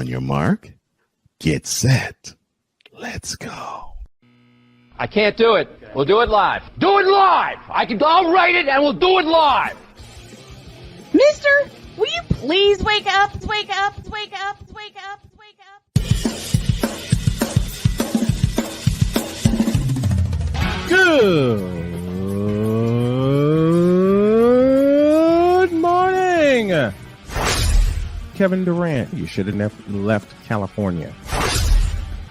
On your mark, get set, let's go. I can't do it. We'll do it live. Do it live! I'll write it and we'll do it live! Mister, will you please wake up, wake up, wake up, wake up, wake up? Good morning, Kevin Durant. You should have never left California.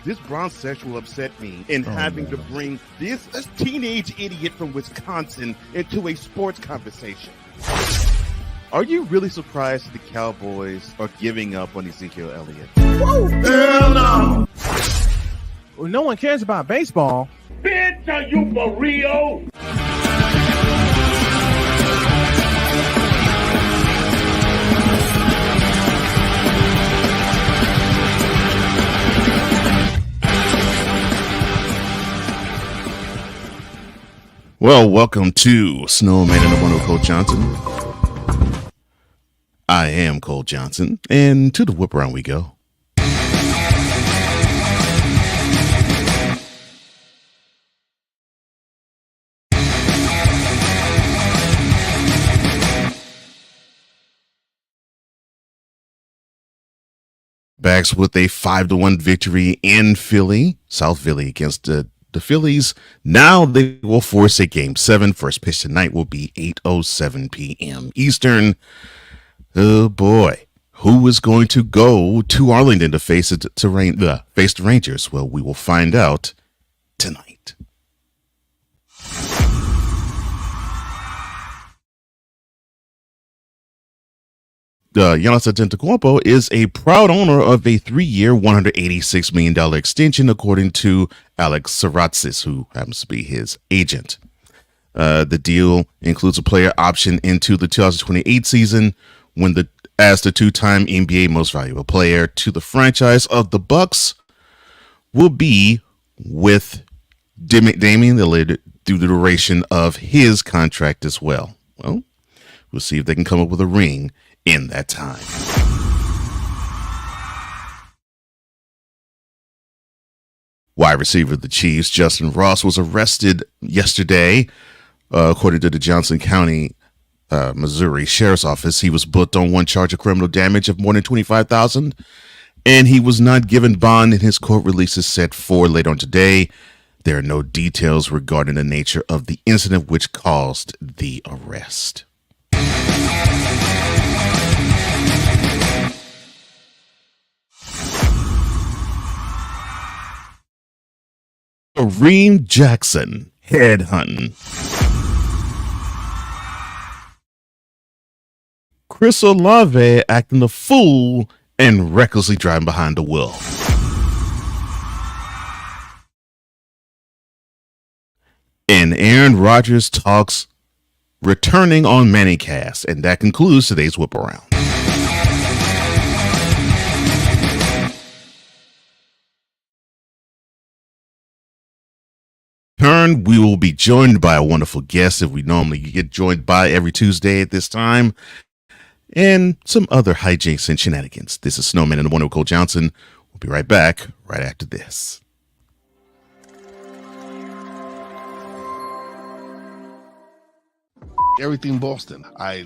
This Bronsexual upset me in having to bring this teenage idiot from Wisconsin into a sports conversation. Are you really surprised that the Cowboys are giving up on Ezekiel Elliott? Whoa. Hell no! Well, no one cares about baseball. Bitch, are you for real? Well, welcome to Snowman and the One with Cole Johnson. I am Cole Johnson, and to the whip around we go. Backs with a 5-1 victory in South Philly against the Phillies. Now they will force a game 7. First pitch tonight will be 8:07 p.m. Eastern. Oh boy, who is going to go to Arlington to face the Rangers? Well, we will find out tonight. Giannis Antetokounmpo is a proud owner of a 3-year, $186 million extension, according to Alex Saratzis, who happens to be his agent. The deal includes a player option into the 2028 season as the two-time NBA Most Valuable Player to the franchise of the Bucks will be with Damian Lillard through the duration of his contract as well. Well, we'll see if they can come up with a ring in that time. Wide receiver of the Chiefs, Justyn Ross, was arrested yesterday. According to the Johnson County, Missouri Sheriff's Office, he was booked on one charge of criminal damage of more than $25,000, and he was not given bond, and his court release is set for later on today. There are no details regarding the nature of the incident which caused the arrest. Kareem Jackson headhunting. Chris Olave acting a fool and recklessly driving behind the wheel. And Aaron Rodgers talks returning on Manicast. And that concludes today's Whip Around. We will be joined by a wonderful guest that we normally get joined by every Tuesday at this time, and some other hijinks and shenanigans. This is Snowman and the One with Cole Johnson. We'll be right back right after this. Everything Boston. I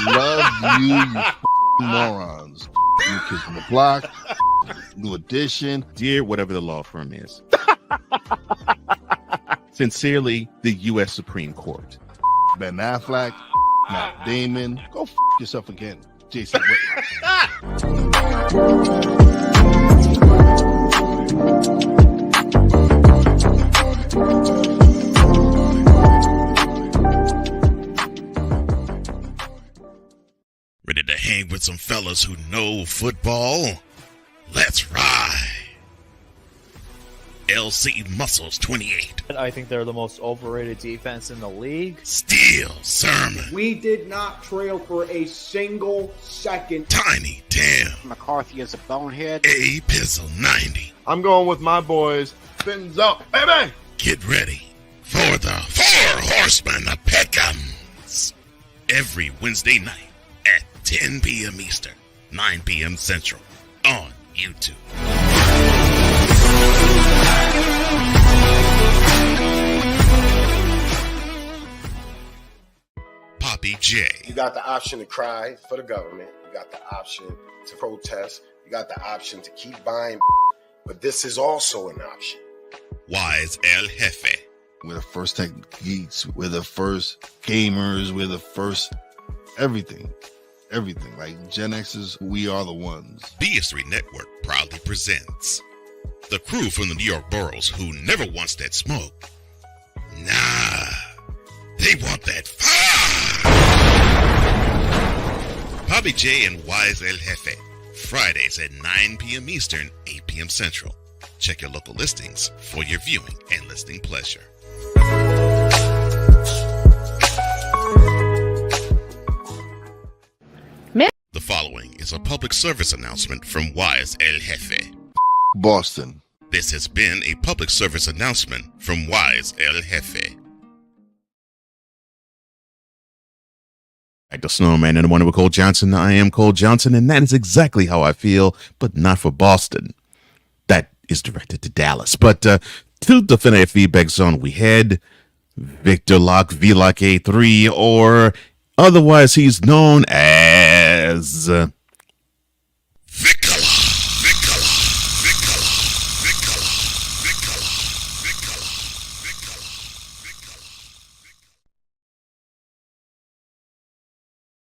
love you morons. New Kids on the Block, New Edition. Dear whatever the law firm is. Sincerely, the U.S. Supreme Court. Ben Affleck, Matt Damon. Go yourself again, Jason Whitlock. Ready to hang with some fellas who know football? Let's ride. LC Muscles 28. I think they're the most overrated defense in the league. Steel Sermon. We did not trail for a single second. Tiny Tim. McCarthy is a bonehead. A Pizzle 90. I'm going with my boys. Fins up, baby. Get ready for the Four Horsemen of Pick'ems. Every Wednesday night at 10 p.m. Eastern, 9 p.m. Central on YouTube. Poppy J. You got the option to cry for the government. You got the option to protest. You got the option to keep buying. But this is also an option. Wise El Jefe. We're the first tech geeks. We're the first gamers. We're the first everything. Everything. Like Gen X's, we are the ones. BS3 Network proudly presents the crew from the New York boroughs who never wants that smoke. Nah, they want that fire. Poppy J and Wise El Jefe. Fridays at 9 p.m. Eastern, 8 p.m. Central. Check your local listings for your viewing and listening pleasure. The following is a public service announcement from Wise El Jefe. Boston. This has been a public service announcement from Wise El Jefe. Back to Snowman and the one with Cole Johnson. I am Cole Johnson, and that is exactly how I feel, but not for Boston. That is directed to Dallas. But to the Finite Feedback Zone, we head Victor Locke VLOCK A3, or otherwise he's known as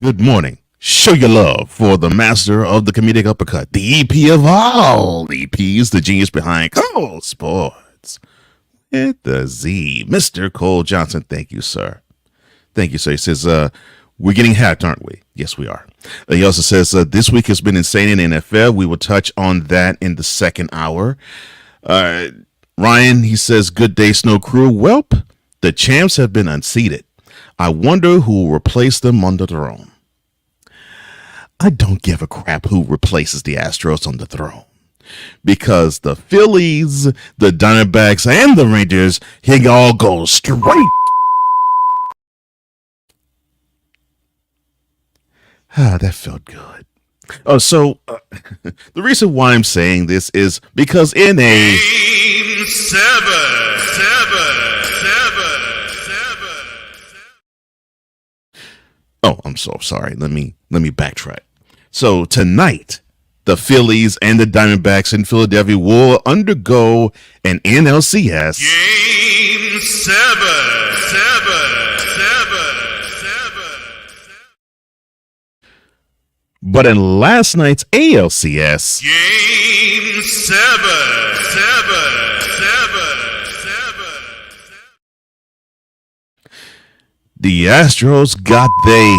Good morning. Show your love for the master of the comedic uppercut, the EP of all EPs, the genius behind Cole Sports with the Z, Mr. Cole Johnson. Thank you, sir. Thank you, sir. He says, we're getting hacked, aren't we? Yes, we are. He also says, this week has been insane in the NFL. We will touch on that in the second hour. Ryan, he says, good day, Snow Crew. Welp, the champs have been unseated. I wonder who will replace them on the throne. I don't give a crap who replaces the Astros on the throne, because the Phillies, the Diamondbacks, and the Rangers, he all go straight. That felt good. Oh, so the reason why I'm saying this is because in a Game 7. Oh, I'm so sorry. Let me backtrack. So tonight, the Phillies and the Diamondbacks in Philadelphia will undergo an NLCS Game 7. But in last night's ALCS Game 7. The Astros got they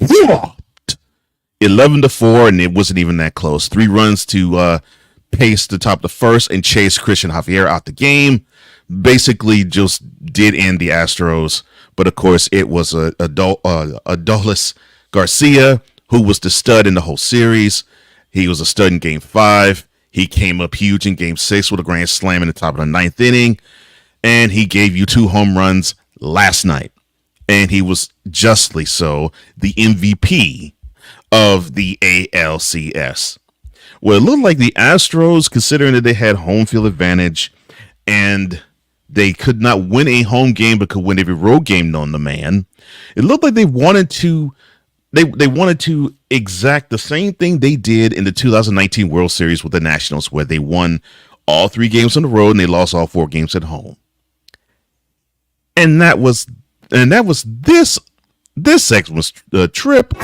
whooped 11-4, and it wasn't even that close. 3 runs to pace to top the first and chase Christian Javier out the game. Basically, just did end the Astros, but of course, it was Adolis Garcia who was the stud in the whole series. He was a stud in Game 5. He came up huge in Game 6 with a grand slam in the top of the 9th inning. And he gave you 2 home runs last night. And he was justly so the MVP of the ALCS. Well, it looked like the Astros, considering that they had home field advantage and they could not win a home game but could win every road game known to man, it looked like they wanted to exact the same thing they did in the 2019 World Series with the Nationals, where they won all 3 games on the road and they lost all 4 games at home. And that was this segment's trip.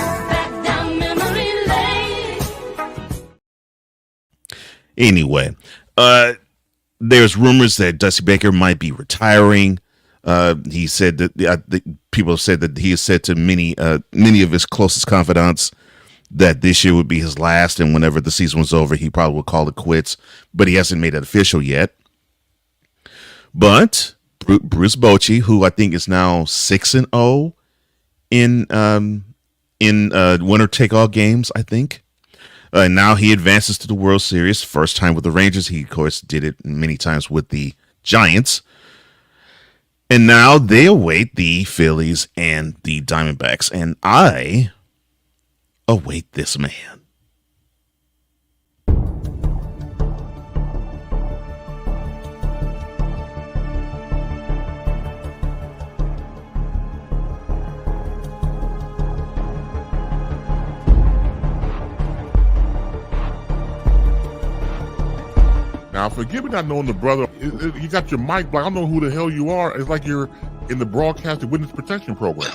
Anyway, there's rumors that Dusty Baker might be retiring. He said that people have said that he has said to many of his closest confidants that this year would be his last, and whenever the season was over, he probably would call it quits. But he hasn't made it official yet. But Bruce Bochy, who I think is now 6-0 in winner take all games, I think. Now he advances to the World Series, first time with the Rangers. He of course did it many times with the Giants. And now they await the Phillies and the Diamondbacks, and I await this man. Now, forgive me not knowing the brother. You got your mic, but I don't know who the hell you are. It's like you're in the broadcasting witness protection program.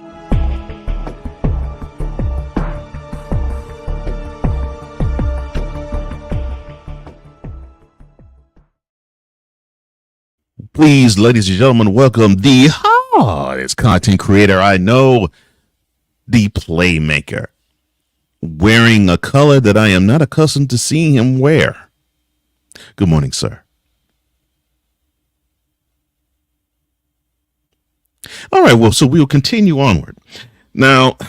Please, ladies and gentlemen, welcome the hottest content creator I know, the Playmaker, wearing a color that I am not accustomed to seeing him wear. Good morning, sir. All right, well, so we'll continue onward. Now,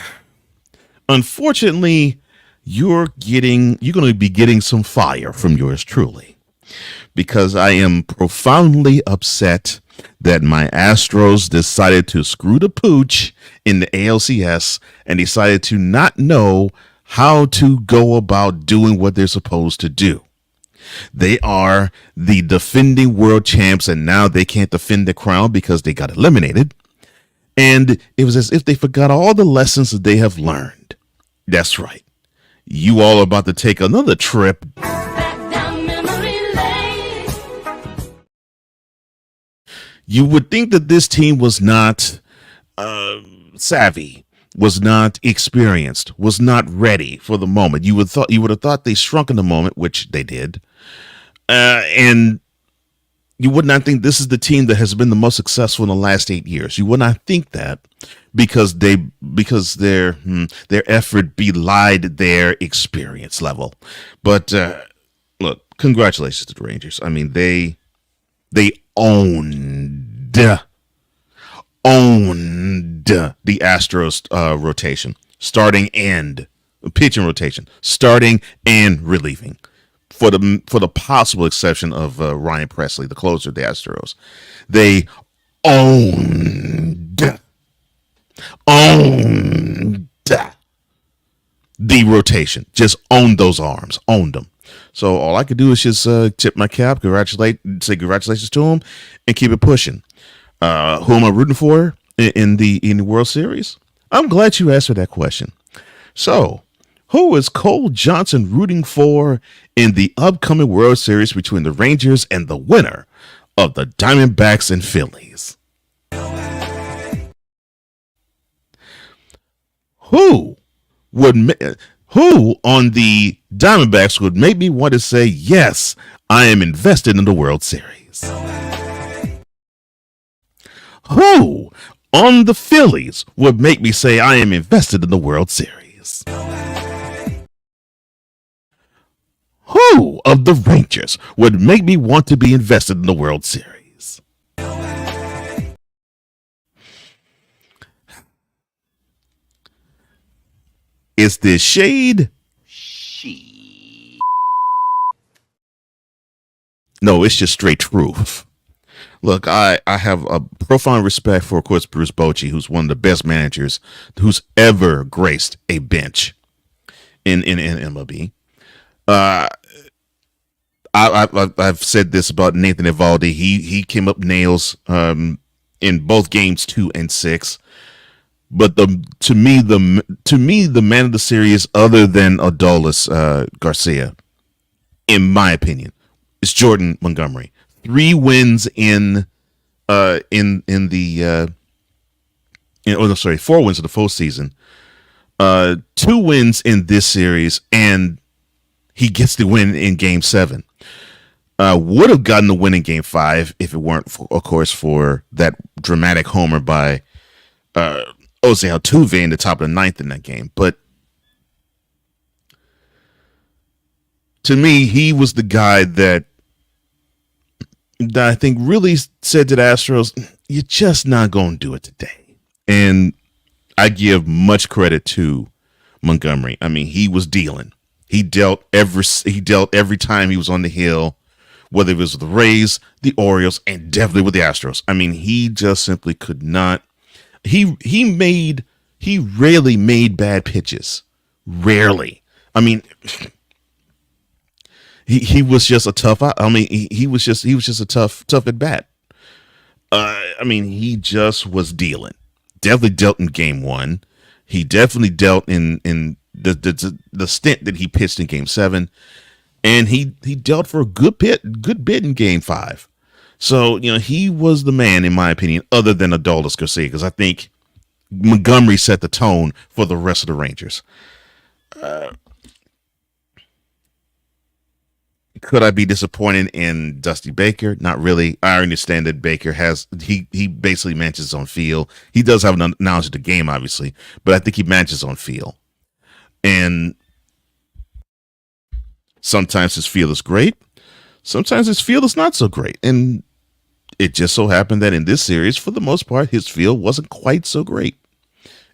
unfortunately, you're going to be getting some fire from yours truly, because I am profoundly upset that my Astros decided to screw the pooch in the ALCS and decided to not know how to go about doing what they're supposed to do. They are the defending world champs, and now they can't defend the crown because they got eliminated. And it was as if they forgot all the lessons that they have learned. That's right. You all are about to take another trip You would think that this team was not savvy, was not experienced, was not ready for the moment. You would have thought they shrunk in the moment, which they did, and you would not think this is the team that has been the most successful in the last 8 years. You would not think that because their effort belied their experience level. But look, congratulations to the Rangers. I mean, they owned the Astros rotation, starting and pitching rotation, starting and relieving, for the possible exception of Ryan Presley, the closer of the Astros. They owned the rotation, just owned those arms, owned them. So all I could do is just tip my cap, say congratulations to him, and keep it pushing. Who am I rooting for in the World Series? I'm glad you asked me that question. So, who is Cole Johnson rooting for in the upcoming World Series between the Rangers and the winner of the Diamondbacks and Phillies? Who on the Diamondbacks would make me want to say, yes, I am invested in the World Series? Who on the Phillies would make me say I am invested in the World Series? Who of the Rangers would make me want to be invested in the World Series? Is this shade? No, it's just straight truth. Look, I have a profound respect for, of course, Bruce Bochy, who's one of the best managers who's ever graced a bench in MLB. I've said this about Nathan Eovaldi. He came up nails in both games 2 and 6. But to me the man of the series, other than Adolis Garcia, in my opinion, is Jordan Montgomery. 3 wins 4 wins in the postseason. 2 wins in this series, and he gets the win in Game 7. Would have gotten the win in Game 5 if it weren't, of course, for that dramatic homer by Jose Altuve in the top of the 9th in that game. But to me, he was the guy that I think really said to the Astros, you're just not going to do it today. And I give much credit to Montgomery. I mean, he was dealing. He dealt every time he was on the hill, whether it was with the Rays, the Orioles, and definitely with the Astros. I mean, he just simply could not. He rarely made bad pitches. Rarely. I mean, he was just a tough. I mean, he was just a tough at bat. I mean, he just was dealing. Definitely dealt in Game 1. He definitely dealt in the stint that he pitched in Game 7. and he dealt for a good bit in Game 5. So, he was the man, in my opinion, other than Adolis Garcia, because I think Montgomery set the tone for the rest of the Rangers. Could I be disappointed in Dusty Baker? Not really. I understand that Baker he basically manages his own feel. He does have an knowledge of the game, obviously, but I think he manages his own feel. And sometimes his feel is great. Sometimes his feel is not so great. And it just so happened that in this series, for the most part, his feel wasn't quite so great.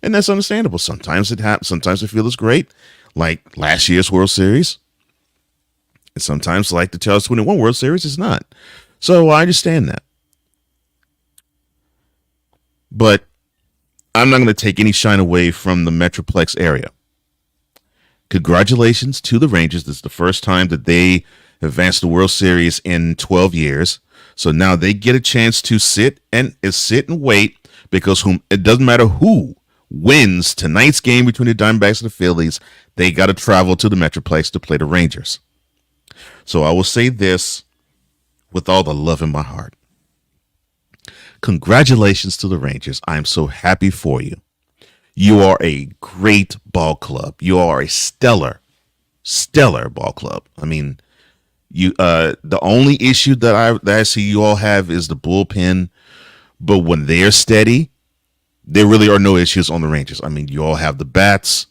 And that's understandable. Sometimes it happens. Sometimes the feel is great, like last year's World Series. And sometimes, like the 2021 World Series, it's not. So I understand that. But I'm not going to take any shine away from the Metroplex area. Congratulations to the Rangers. This is the first time that they advanced the World Series in 12 years. So now they get a chance to sit and wait, because it doesn't matter who wins tonight's game between the Diamondbacks and the Phillies, they got to travel to the Metroplex to play the Rangers. So I will say this with all the love in my heart. Congratulations to the Rangers. I am so happy for you. You are a great ball club. You are a stellar ball club. I mean, the only issue that I see you all have is the bullpen, but when they're steady, there really are no issues on the Rangers. I mean, you all have the bats.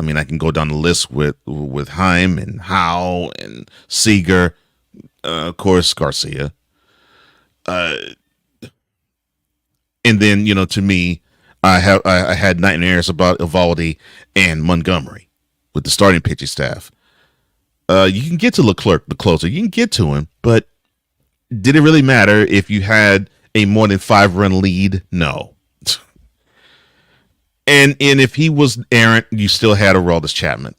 I mean, I can go down the list with Heim and Howe and Seager, of course, Garcia. And then, to me, I had nightmares about Evaldi and Montgomery with the starting pitching staff. You can get to Leclerc, the closer. You can get to him, but did it really matter if you had a more than 5-run lead? No. And if he was errant, you still had Aroldis Chapman.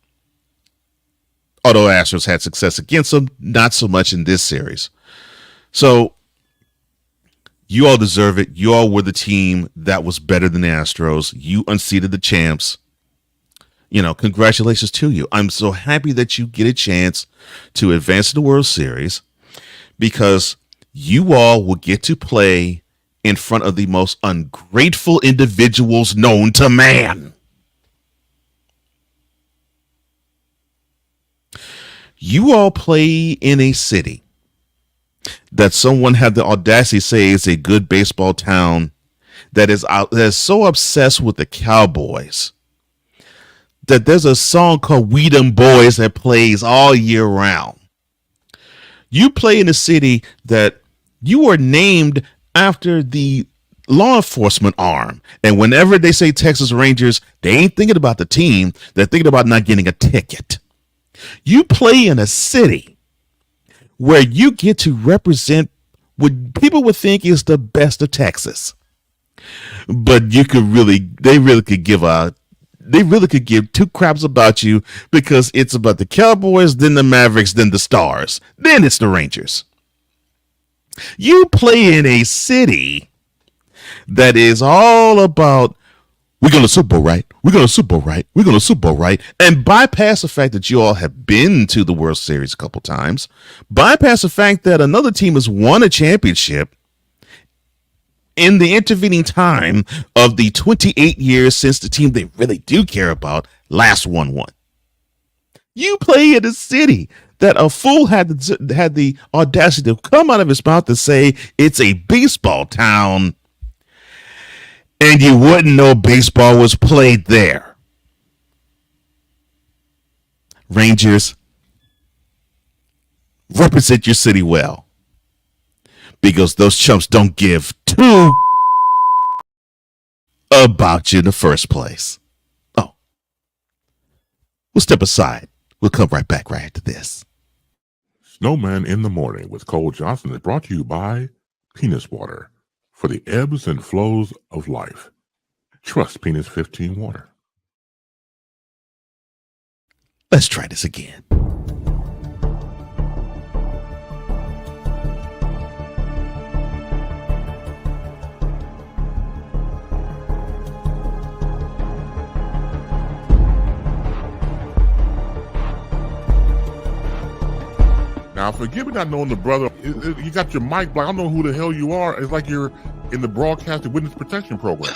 Although Astros had success against him, not so much in this series. So you all deserve it. You all were the team that was better than the Astros. You unseated the champs. Congratulations to you. I'm so happy that you get a chance to advance to the World Series, because you all will get to play in front of the most ungrateful individuals known to man. You all play in a city that someone had the audacity to say is a good baseball town, that is so obsessed with the Cowboys that there's a song called "We Them Boys" that plays all year round. You play in a city that you were named after the law enforcement arm. And whenever they say Texas Rangers, they ain't thinking about the team. They're thinking about not getting a ticket. You play in a city where you get to represent what people would think is the best of Texas. But they really could give two craps about you, because it's about the Cowboys, then the Mavericks, then the Stars, then it's the Rangers. You play in a city that is all about, we're going to Super Bowl, right? We're going to Super Bowl, right? We're going to Super Bowl, right? And bypass the fact that you all have been to the World Series a couple times. Bypass the fact that another team has won a championship in the intervening time of the 28 years since the team they really do care about last won one. You play in a city that a fool had the audacity to come out of his mouth to say it's a baseball town, and you wouldn't know baseball was played there. Rangers, represent your city well, because those chumps don't give two about you in the first place. Oh, we'll step aside. We'll come right back right after this. Snowman in the Morning with Cole Johnson is brought to you by Penis Water, for the ebbs and flows of life. Trust Penis 15 Water. Let's try this again. Now, forgive me not knowing the brother. You got your mic, but I don't know who the hell you are. It's like you're in the broadcasting witness protection program.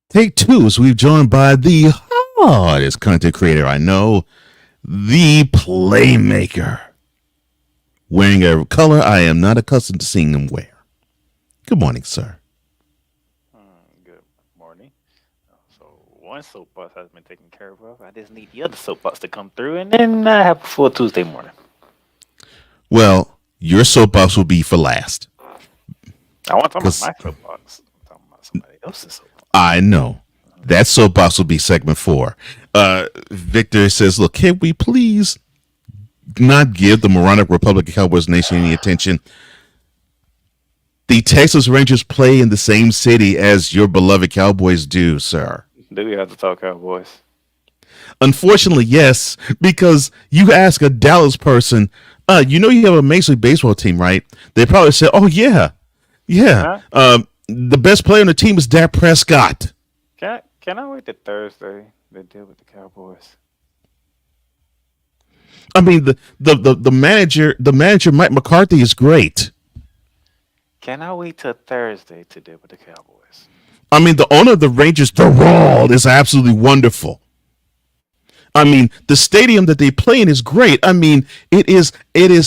Take two, so we've joined by the hardest content creator I know, the Playmaker. Wearing a color I am not accustomed to seeing him wear. Good morning, sir. Good morning. So one soapbox has been taken care of. I just need the other soapbox to come through, and then I have a full Tuesday morning. Well, your soapbox will be for last. I want to talk about my soapbox. I'm talking about somebody else's soapbox. I know. That soapbox will be segment 4. Victor says, look, can we please not give the moronic Republican Cowboys Nation any attention? The Texas Rangers play in the same city as your beloved Cowboys do, sir. Do we have to talk Cowboys? Unfortunately, yes, because you ask a Dallas person, you know you have a Major League Baseball team, right? They probably say, oh, yeah. Huh? The best player on the team is Dak Prescott. Can I wait till Thursday to deal with the Cowboys? I mean, the manager Mike McCarthy is great. Can I wait till Thursday to deal with the Cowboys? I mean, the owner of the Rangers, Darnell, is absolutely wonderful. I mean, the stadium that they play in is great. I mean, it is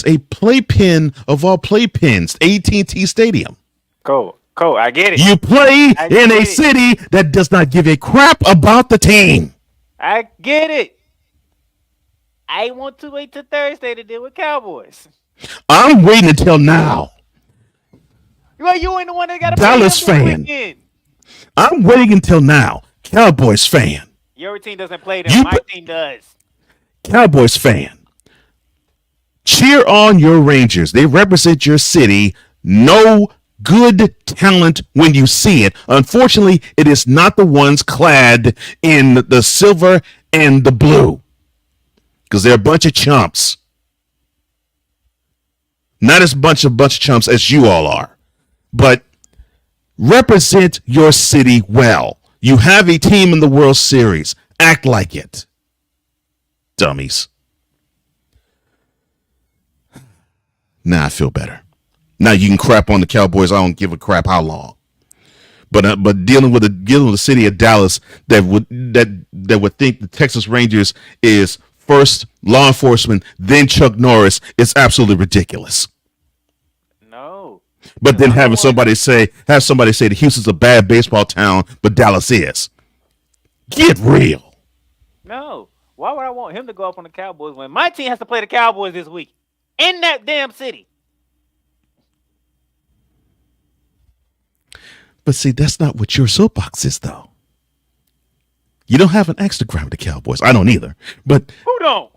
a playpen of all playpens, AT&T Stadium. Cool, I get it. You play in a city that does not give a crap about the team. I get it. I want to wait till Thursday to deal with Cowboys. I'm waiting until now. Well, you ain't the one that got a Dallas fan. I'm waiting until now. Cowboys fan. Your team doesn't play them. My team does. Cowboys fan. Cheer on your Rangers. They represent your city. No good talent when you see it. Unfortunately, it is not the ones clad in the silver and the blue. Because they're a bunch of chumps. Not as bunch of chumps as you all are. But represent your city well. You have a team in the World Series. Act like it. Dummies. Now I feel better. Now you can crap on the Cowboys. I don't give a crap how long. But dealing with the city of Dallas that would think the Texas Rangers is first law enforcement, then Chuck Norris is absolutely ridiculous. No. But then have somebody say that Houston's a bad baseball town, but Dallas is. Get real. No. Why would I want him to go up on the Cowboys when my team has to play the Cowboys this week in that damn city? But see, that's not what your soapbox is, though. You don't have an Instagram with the Cowboys. I don't either. But who don't?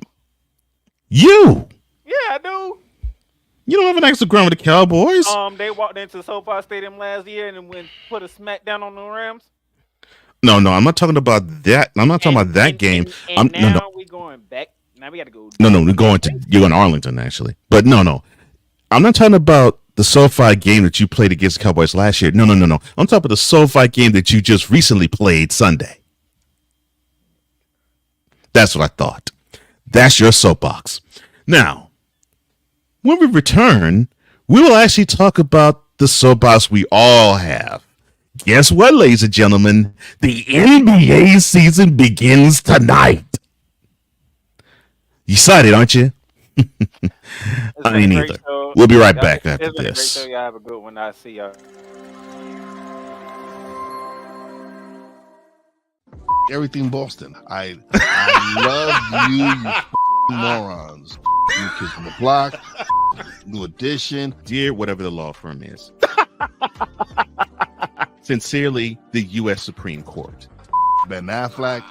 You. Yeah, I do. You don't have an Instagram with the Cowboys. They walked into the SoFi Stadium last year and then put a smackdown on the Rams. No, I'm not talking about that. I'm not talking about that game. Now we're going back. Now we got to go. No, you're going to Arlington actually. But no. I'm not talking about the SoFi game that you played against the Cowboys last year. No. I'm talking about the SoFi game that you just recently played Sunday. That's what I thought. That's your soapbox. Now, when we return, we will actually talk about the soapbox we all have. Guess what, ladies and gentlemen? The NBA season begins tonight. You excited, aren't you? I ain't either. We'll be right back after this. Y'all have a good one. I'll see y'all. Everything Boston. I love you morons. New Kids from the Block, New Edition. Dear whatever the law firm is. Sincerely, the U.S. Supreme Court. Ben Affleck,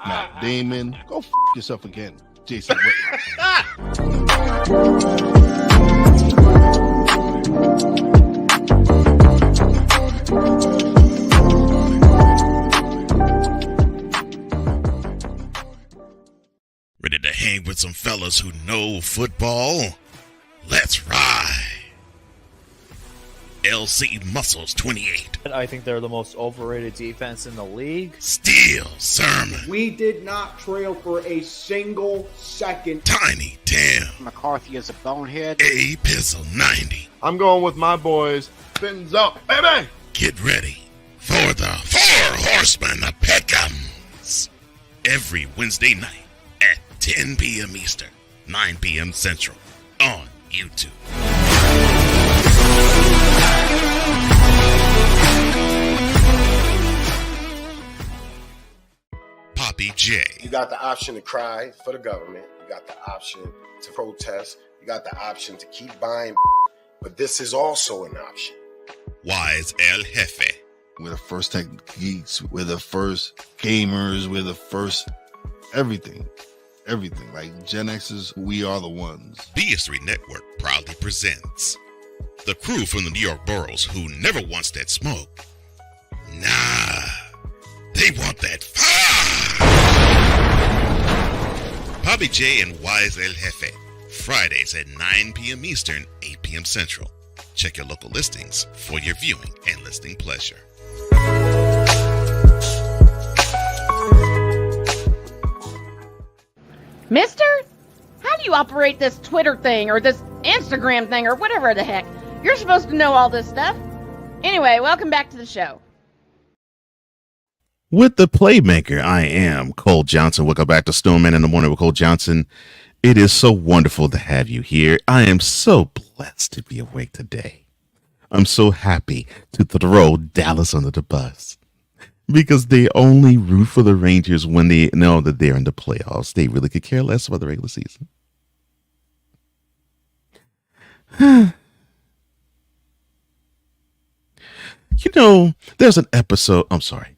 Matt Damon. Go yourself again, Jason Whitlock. Ready to hang with some fellas who know football? Let's ride. LC Muscles 28. I think they're the most overrated defense in the league. Steel Sermon. We did not trail for a single second. Tiny Tim. McCarthy is a bonehead. A Pizzle 90. I'm going with my boys. Fins up, baby. Get ready for the Four Horsemen of Peckham's. Every Wednesday night at 10 p.m. Eastern, 9 p.m. Central on YouTube. Poppy J. You got the option to cry for the government. You got the option to protest. You got the option to keep buying, but this is also an option. Wise El Jefe. We're the first tech geeks. We're the first gamers. We're the first everything. Everything. Like Gen X's, we are the ones. BS3 Network proudly presents the crew from the New York boroughs who never wants that smoke. Nah, they want that fire. Poppy J and Wise El Jefe. Fridays at 9 p.m. Eastern, 8 p.m. Central. Check your local listings for your viewing and listening pleasure. Mister, how do you operate this Twitter thing or this Instagram thing or whatever the heck? You're supposed to know all this stuff. Anyway, welcome back to the show. With the Playmaker, I am Cole Johnson. Welcome back to Snowman in the Morning with Cole Johnson. It is so wonderful to have you here. I am so blessed to be awake today. I'm so happy to throw Dallas under the bus because they only root for the Rangers when they know that they're in the playoffs. They really could care less about the regular season. You know, there's an episode. I'm sorry.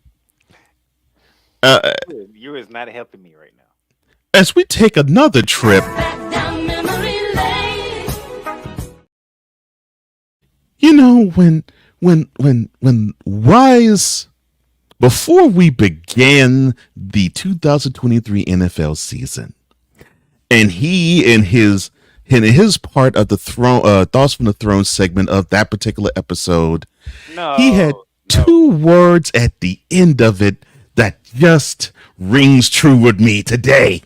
You is not helping me right now. As we take another trip, you know, when Wise, before we began the 2023 NFL season, and he in his part of the throne, Thoughts from the Throne segment of that particular episode, he had two words at the end of it that just rings true with me today.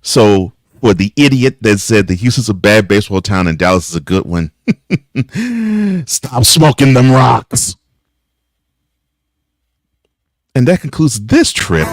So for the idiot that said that Houston's a bad baseball town and Dallas is a good one, stop smoking them rocks. And that concludes this trip.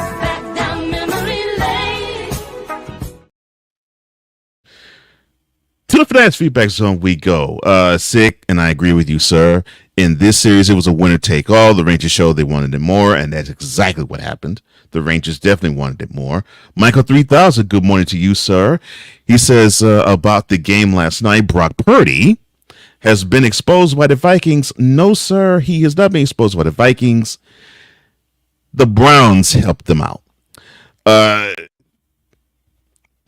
To the finance feedback zone we go. Sick, and I agree with you, sir. In this series, it was a winner take all. The Rangers showed they wanted it more, and that's exactly what happened. The Rangers definitely wanted it more. Michael 3000, good morning to you, sir. He says about the game last night, Brock Purdy has been exposed by the Vikings. No, sir, he has not been exposed by the Vikings. The Browns helped them out.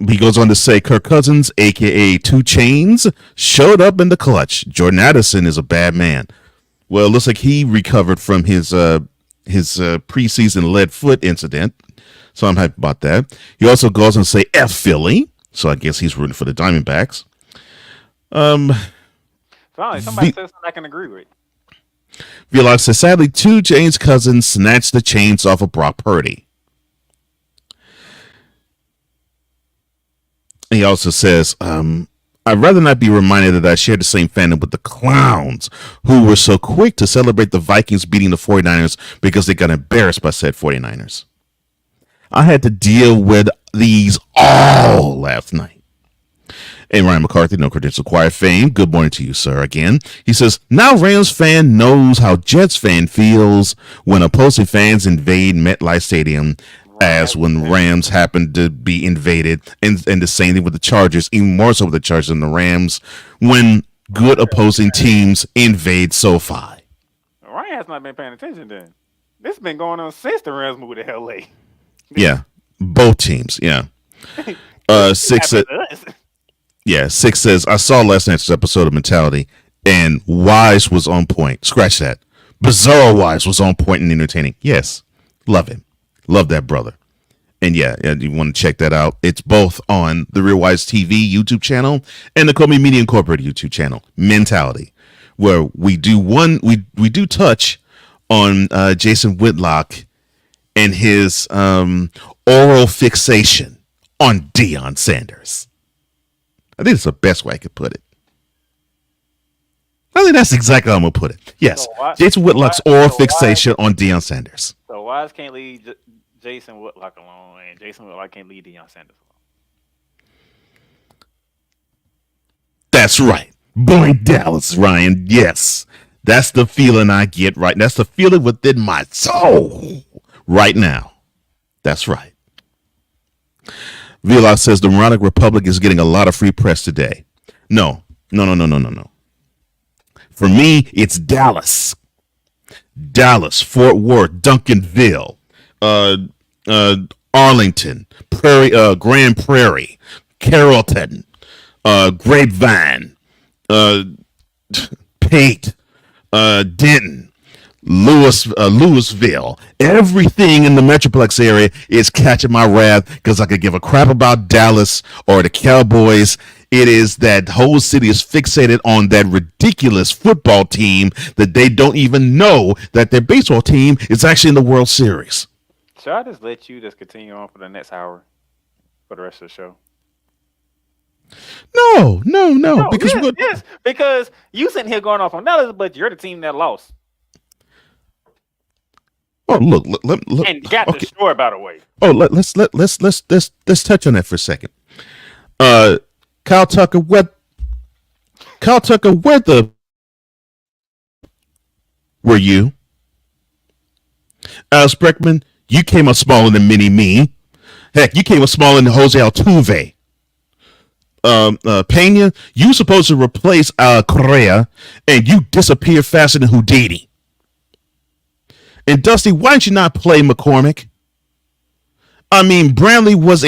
He goes on to say Kirk Cousins, a.k.a. 2 Chains, showed up in the clutch. Jordan Addison is a bad man. Well, it looks like he recovered from his preseason lead foot incident, so I'm happy about that. He also goes on to say F Philly, so I guess he's rooting for the Diamondbacks. Finally, somebody says something I can agree with. Vlog says, sadly, 2 Chains Cousins snatched the chains off of Brock Purdy. He also says, I'd rather not be reminded that I shared the same fandom with the clowns who were so quick to celebrate the Vikings beating the 49ers because they got embarrassed by said 49ers. I had to deal with these all last night. And Ryan McCarthy, no credential quiet fame. Good morning to you, sir, again. He says, now Rams fan knows how Jets fan feels when opposing fans invade MetLife Stadium as when Rams happened to be invaded, and the same thing with the Chargers, even more so with the Chargers than the Rams, when good opposing teams invade SoFi. Ryan has not been paying attention then. This has been going on since the Rams moved to LA. Yeah, both teams, yeah. Six says, I saw last night's episode of Mentality, and Wise was on point. Scratch that. Bizarro Wise was on point and entertaining. Yes, love him. Love that brother. And yeah, you want to check that out. It's both on the Real Wise TV YouTube channel and the Comey Media Incorporated YouTube channel, Mentality, where we do touch on Jason Whitlock and his oral fixation on Deion Sanders. I think it's the best way I could put it. I think that's exactly how I'm going to put it. Yes, Jason Whitlock's oral fixation on Deion Sanders. So Wise can't leave Jason Whitlock alone, and Jason Whitlock can't leave Deion Sanders alone. That's right. Boy, Dallas, Ryan. Yes, that's the feeling I get right. That's the feeling within my soul right now. That's right. Vila says the Moronic Republic is getting a lot of free press today. No. For me, it's Dallas. Dallas, Fort Worth, Duncanville, Arlington, Grand Prairie, Carrollton, Grapevine, Pate, Denton, Louisville. Everything in the Metroplex area is catching my wrath because I could give a crap about Dallas or the Cowboys. It is that whole city is fixated on that ridiculous football team that they don't even know that their baseball team is actually in the World Series. Should I just let you just continue on for the next hour for the rest of the show? No. Because you sitting here going off on Dallas, but you're the team that lost. Oh, look, and got the score, by the way. Oh, let's touch on that for a second. Kyle Tucker, where were you? Alex Breckman, you came up smaller than Mini Me. Heck, you came up smaller than Jose Altuve. Pena, you supposed to replace Correa, and you disappear faster than Houdini. And Dusty, why didn't you not play McCormick? I mean, Brantley was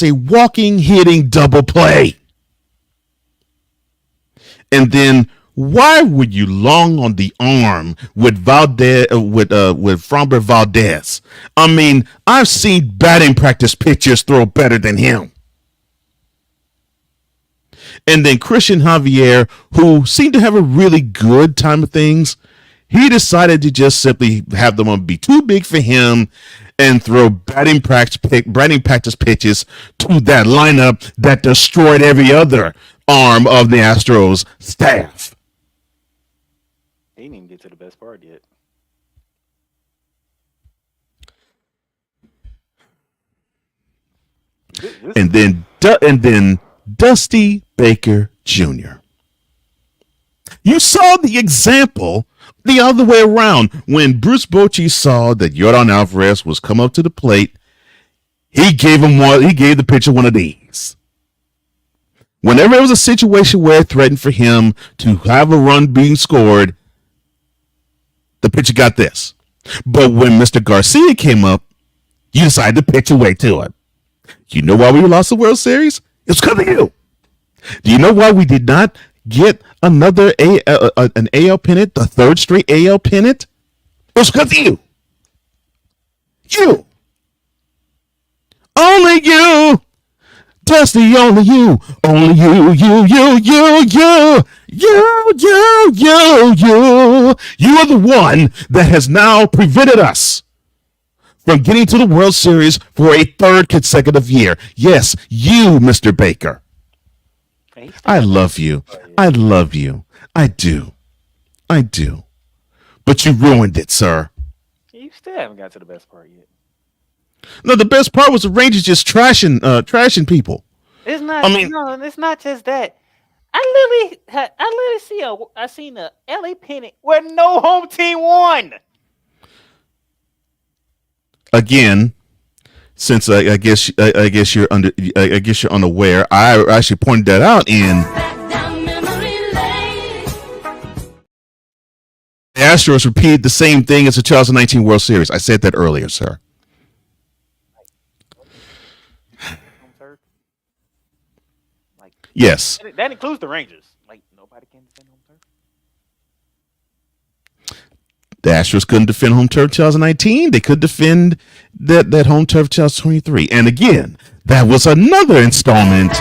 a walking, hitting double play. And then why were you long on the arm with Valdez, with Framber Valdez? I mean, I've seen batting practice pitchers throw better than him. And then Christian Javier, who seemed to have a really good time of things, he decided to just simply have them be too big for him and throw batting practice pitches to that lineup that destroyed every other arm of the Astros staff. He didn't even get to the best part yet. And then Dusty Baker Jr. You saw the example the other way around. When Bruce Bochy saw that Yordan Alvarez was come up to the plate, he gave the pitcher one of these. Whenever there was a situation where it threatened for him to have a run being scored, the pitcher got this. But when Mr. Garcia came up, you decided to pitch away to him. You know why we lost the World Series? It's because of you. Do you know why we did not get another an AL pennant, the third straight AL pennant? It was because of you. You. Only you. Dusty, only you. Only you. You are the one that has now prevented us from getting to the World Series for a third consecutive year. Yes, you, Mr. Baker. I love you. I love you. I do. But you ruined it, sir. You still haven't got to the best part yet. No, the best part was the Rangers just trashing people. It's not. I mean, no, it's not just that. I literally seen a LA pennant where no home team won. Again, since I guess you're unaware, I actually pointed that out in the Astros repeated the same thing as the 2019 World Series. I said that earlier, sir. Yes. That includes the Rangers. Like, nobody can defend home turf. The Astros couldn't defend home turf 2019. They could defend that home turf 2023. And again, that was another installment.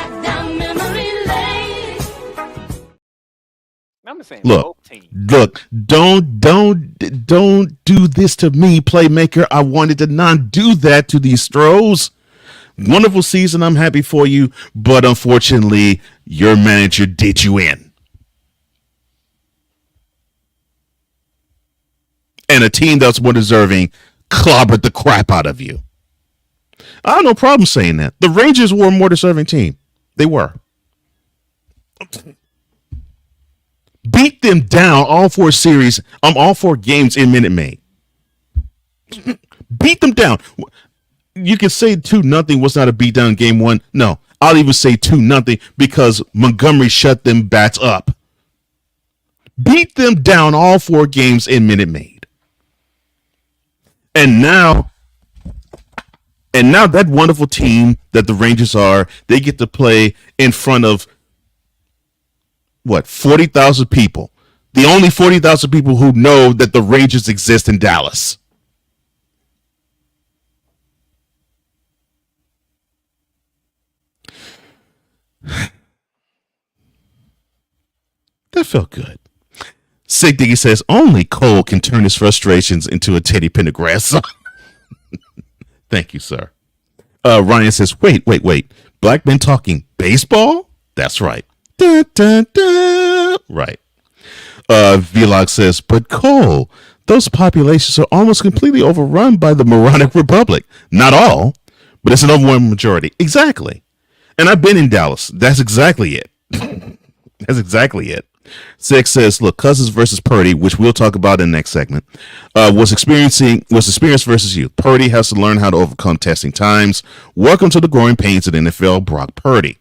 Look, don't do this to me, Playmaker. I wanted to not do that to these Stros. Wonderful season. I'm happy for you, but unfortunately, your manager did you in. And a team that's more deserving clobbered the crap out of you. I have no problem saying that. The Rangers were a more deserving team. They were. Beat them down all 4 series, all 4 games in Minute Maid. Beat them down. You can say 2-0 was not a beatdown in game 1. No, I'll even say 2-0 because Montgomery shut them bats up. Beat them down all 4 games in Minute Maid. And now that wonderful team that the Rangers are, they get to play in front of 40,000 people. The only 40,000 people who know that the Rangers exist in Dallas. That felt good. Sig Diggy says, only Cole can turn his frustrations into a Teddy Pendergrass song. Thank you, sir. Ryan says, wait. Black men talking baseball? That's right. Dun, dun, dun. Right. Vlog says, but Cole, those populations are almost completely overrun by the moronic republic. Not all, but it's an overwhelming majority. Exactly. And I've been in Dallas. That's exactly it. That's exactly it. Six says, look, Cousins versus Purdy, which we'll talk about in the next segment, was experience versus youth. Purdy has to learn how to overcome testing times. Welcome to the growing pains of the NFL, Brock Purdy.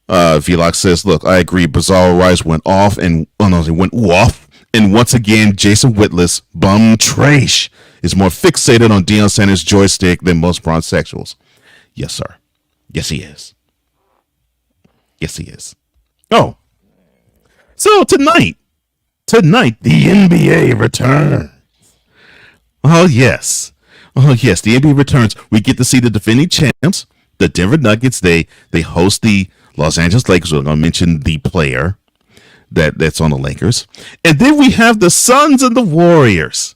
Vlog says, look, I agree. Bizarro Rise went off and once again, Jason Whitless, bum trash, is more fixated on Deion Sanders' joystick than most bronzexuals. Yes, sir. Yes, he is. Yes, he is. Oh. So tonight, the NBA returns. Oh, yes. The NBA returns. We get to see the defending champs, the Denver Nuggets. They host the Los Angeles Lakers. We're going to mention the player that's on the Lakers. And then we have the Suns and the Warriors.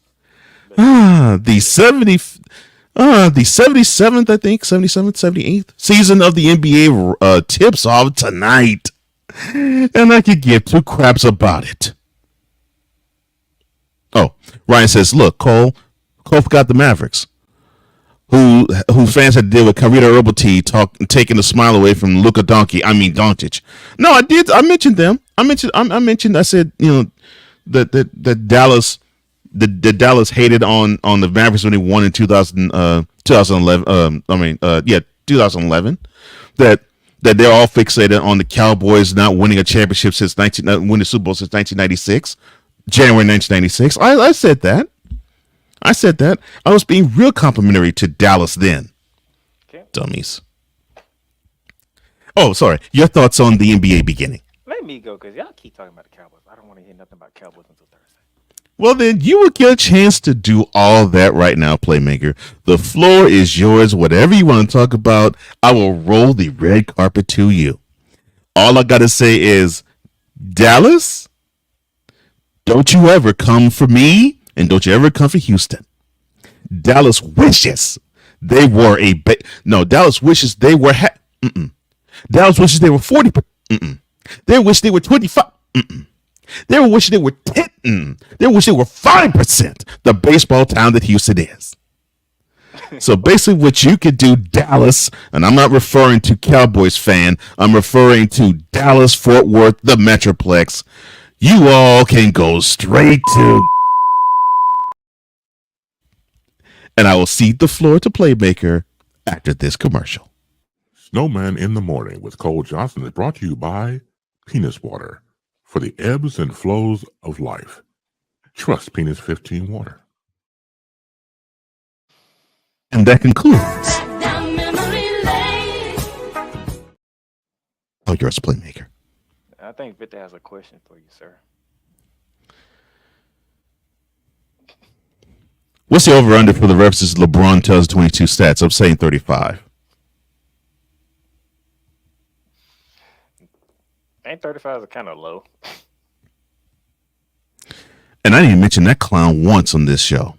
The 77th, I think, 77th, 78th season of the NBA tips off tonight. And I could give 2 craps about it. Oh, Ryan says, look, Cole forgot the Mavericks, who fans had to deal with Karita Herbal Tea taking the smile away from Luka Doncic. No, I did. I mentioned them. I said, that Dallas, the Dallas hated on the Mavericks when they won in 2011. 2011. That they're all fixated on the Cowboys not winning a championship winning Super Bowl since 1996, January 1996. I said that. I was being real complimentary to Dallas then. Okay. Dummies. Oh, sorry. Your thoughts on the NBA beginning? Let me go, because y'all keep talking about the Cowboys. I don't want to hear nothing about Cowboys until Thursday. Well, then you will get a chance to do all that right now, Playmaker. The floor is yours. Whatever you want to talk about, I will roll the red carpet to you. All I got to say is, Dallas, don't you ever come for me, and don't you ever come for Houston. Dallas wishes they were Dallas wishes they were Dallas wishes they were 40. They wish they were 25. They wish they were 10. They wish they were 5%. The baseball town that Houston is. So basically what you could do, Dallas, and I'm not referring to Cowboys fan, I'm referring to Dallas, Fort Worth, the Metroplex. You all can go straight to... And I will cede the floor to Playmaker after this commercial. Snowman in the Morning with Cole Johnson is brought to you by Penis Water. For the ebbs and flows of life. Trust Penis 15 Water. And that concludes. Oh, yours, Playmaker. I think Victor has a question for you, sir. What's the over-under for the references LeBron tells 22 stats? I'm saying 35. Ain't 35 is kind of low. And I didn't even mention that clown once on this show.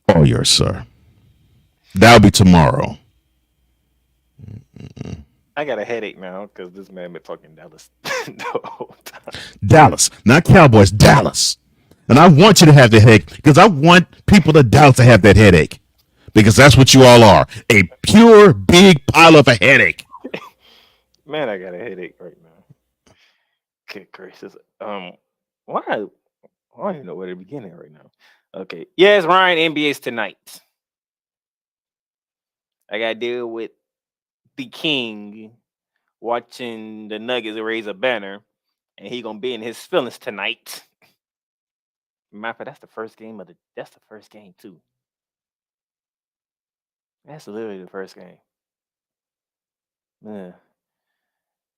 All yours, sir. That'll be tomorrow. I got a headache now because this man been talking Dallas the whole time. Dallas, not Cowboys, Dallas. And I want you to have the headache because I want people in Dallas to have that headache because that's what you all are. A pure, big pile of a headache. Man, I got a headache right now. Good gracious. Why? I don't even know where to begin at right now. Okay. Yes, Ryan, NBA's tonight. I got to deal with the king watching the Nuggets raise a banner, and he going to be in his feelings tonight. Matter of fact, that's the first game too. That's literally the first game. Yeah.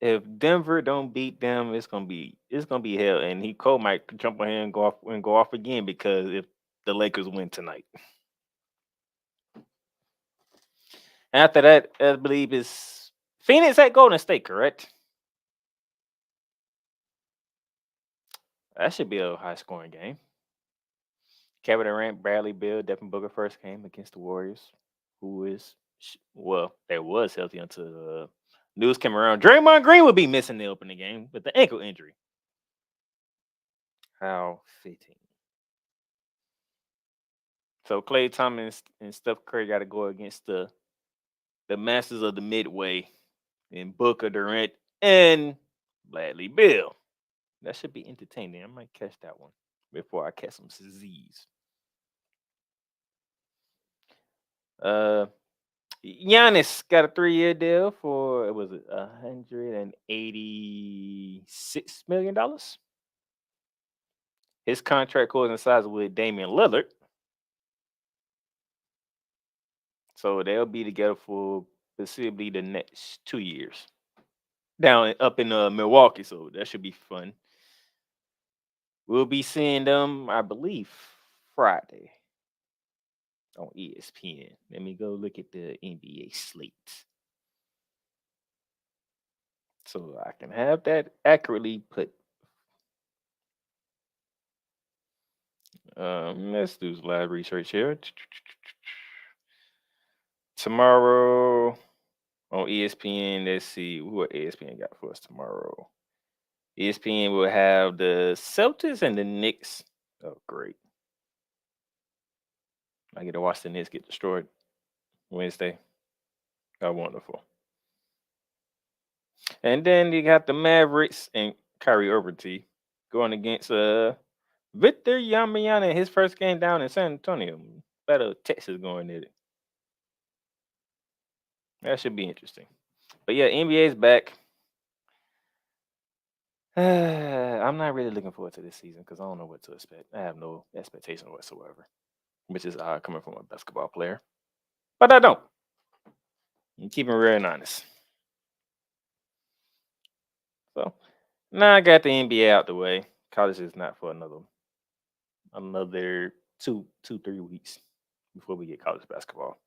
If Denver don't beat them, it's gonna be hell. And Cole might jump on here and go off again because if the Lakers win tonight. After that, I believe it's Phoenix at Golden State, correct? That should be a high scoring game. Kevin Durant, Bradley Beal, Devin Booker first game against the Warriors, that was healthy until the news came around. Draymond Green would be missing the opening game with the ankle injury. How fitting. So Klay Thomas and Steph Curry got to go against the masters of the midway in Booker, Durant, and Bradley Beal. That should be entertaining. I might catch that one before I catch some disease. Giannis got a 3-year deal for $186 million. His contract coincides with Damian Lillard, so they'll be together for possibly the next 2 years. Up in Milwaukee, so that should be fun. We'll be seeing them, I believe, Friday on ESPN. Let me go look at the NBA slate so I can have that accurately put. Let's do some live research here. Tomorrow on ESPN, let's see what ESPN got for us tomorrow. ESPN will have the Celtics and the Knicks. Oh, great. I get to watch the Knicks get destroyed Wednesday. Oh, wonderful. And then you got the Mavericks and Kyrie Irving going against Victor Wembanyama in his first game down in San Antonio. Better Texas going at it. That should be interesting. But yeah, NBA's back. I'm not really looking forward to this season because I don't know what to expect. I have no expectation whatsoever, which is odd coming from a basketball player. But I don't. I'm keeping it real and honest. So now I got the NBA out the way. College is not for another 2-3 weeks before we get college basketball.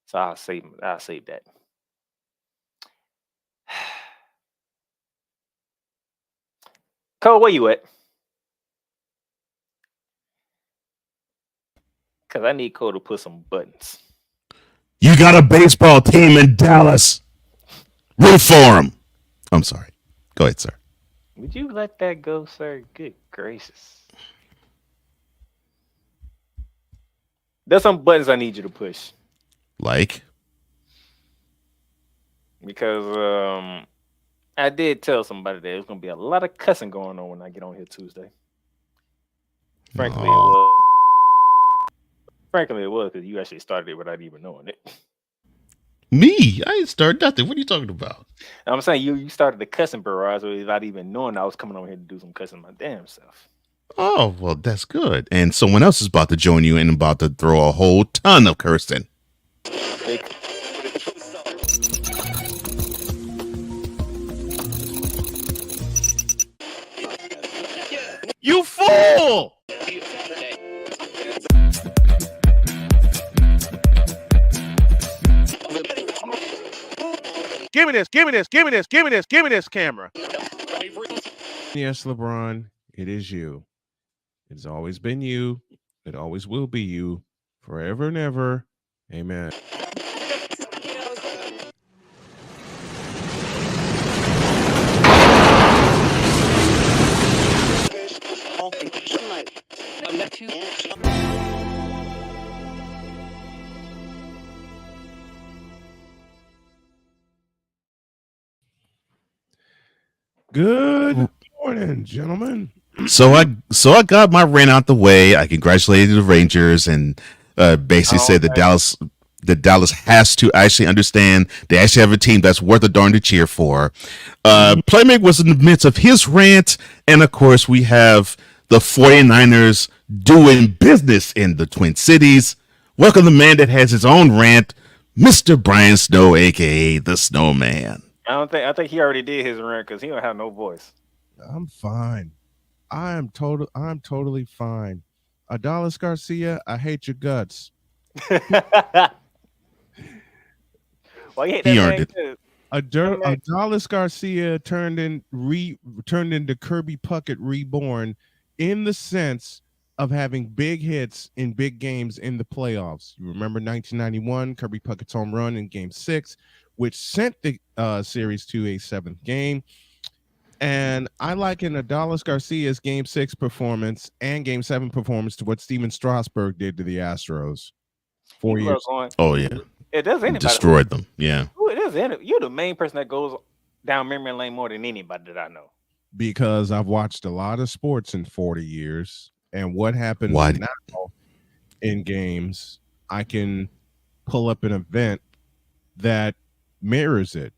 So I'll save that. Cole, where you at? Because I need Cole to put some buttons. You got a baseball team in Dallas. Root for him. I'm sorry. Go ahead, sir. Would you let that go, sir? Good gracious. There's some buttons I need you to push. Like? Because I did tell somebody that there's going to be a lot of cussing going on when I get on here Tuesday. Frankly, it was because you actually started it without even knowing it. Me? I didn't start nothing. What are you talking about? I'm saying you started the cussing barrage without even knowing I was coming on here to do some cussing my damn self. Oh, well, that's good. And someone else is about to join you and about to throw a whole ton of cursing. You fool! Give me this camera. Yes, LeBron, it is you. It's always been you. It always will be you. Forever and ever. Amen. Good morning, gentlemen. So I got my rant out the way. I congratulated the Rangers and basically said that Dallas has to actually understand they actually have a team that's worth a darn to cheer for. Playmaker was in the midst of his rant, and of course we have the 49ers doing business in the Twin Cities. Welcome the man that has his own rant, Mr. Brian Snow, a.k.a. the Snowman. I think he already did his rant because he don't have no voice. I'm fine. I'm totally fine. Adolis Garcia, I hate your guts. Why you hate that? He earned it. Adolis Garcia turned into Kirby Puckett reborn in the sense of having big hits in big games in the playoffs. You remember 1991, Kirby Puckett's home run in Game 6, which sent the series to a 7th game. And I liken Adolis Garcia's Game 6 performance and Game 7 performance to what Steven Strasburg did to the Astros 4 years. Oh, yeah. It does anybody. Destroyed them, yeah. You're the main person that goes down memory lane more than anybody that I know. Because I've watched a lot of sports in 40 years. And what happens now in games, I can pull up an event that mirrors it.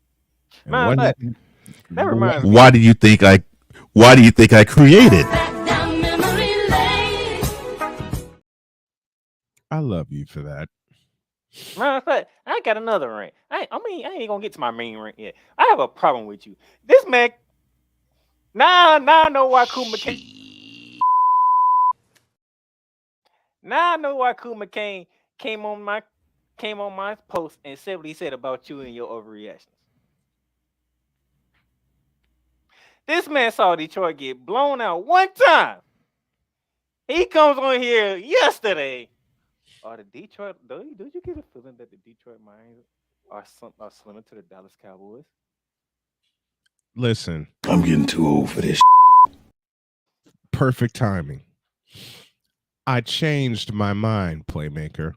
That reminds me. Why do you think I created? I love you for that. Matter of fact, I got another rant. I ain't gonna get to my main rant yet. I have a problem with you. This man. Now I know why Kuma came. Now I know why Kuma came on my post and said what he said about you and your overreactions. This man saw Detroit get blown out one time. He comes on here yesterday. Did you get a feeling that the Detroit Lions are similar to the Dallas Cowboys? Listen, I'm getting too old for this. Perfect timing. I changed my mind, Playmaker.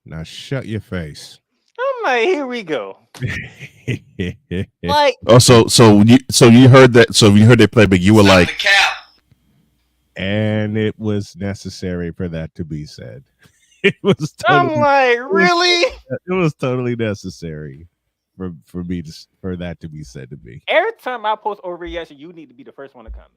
Now shut your face. I'm like, here we go. So you heard that? So you heard they play, but you were like, and it was necessary for that to be said. It was. I'm like, really? It was totally necessary for that to be said to me. Every time I post overreaction, you need to be the first one to comment.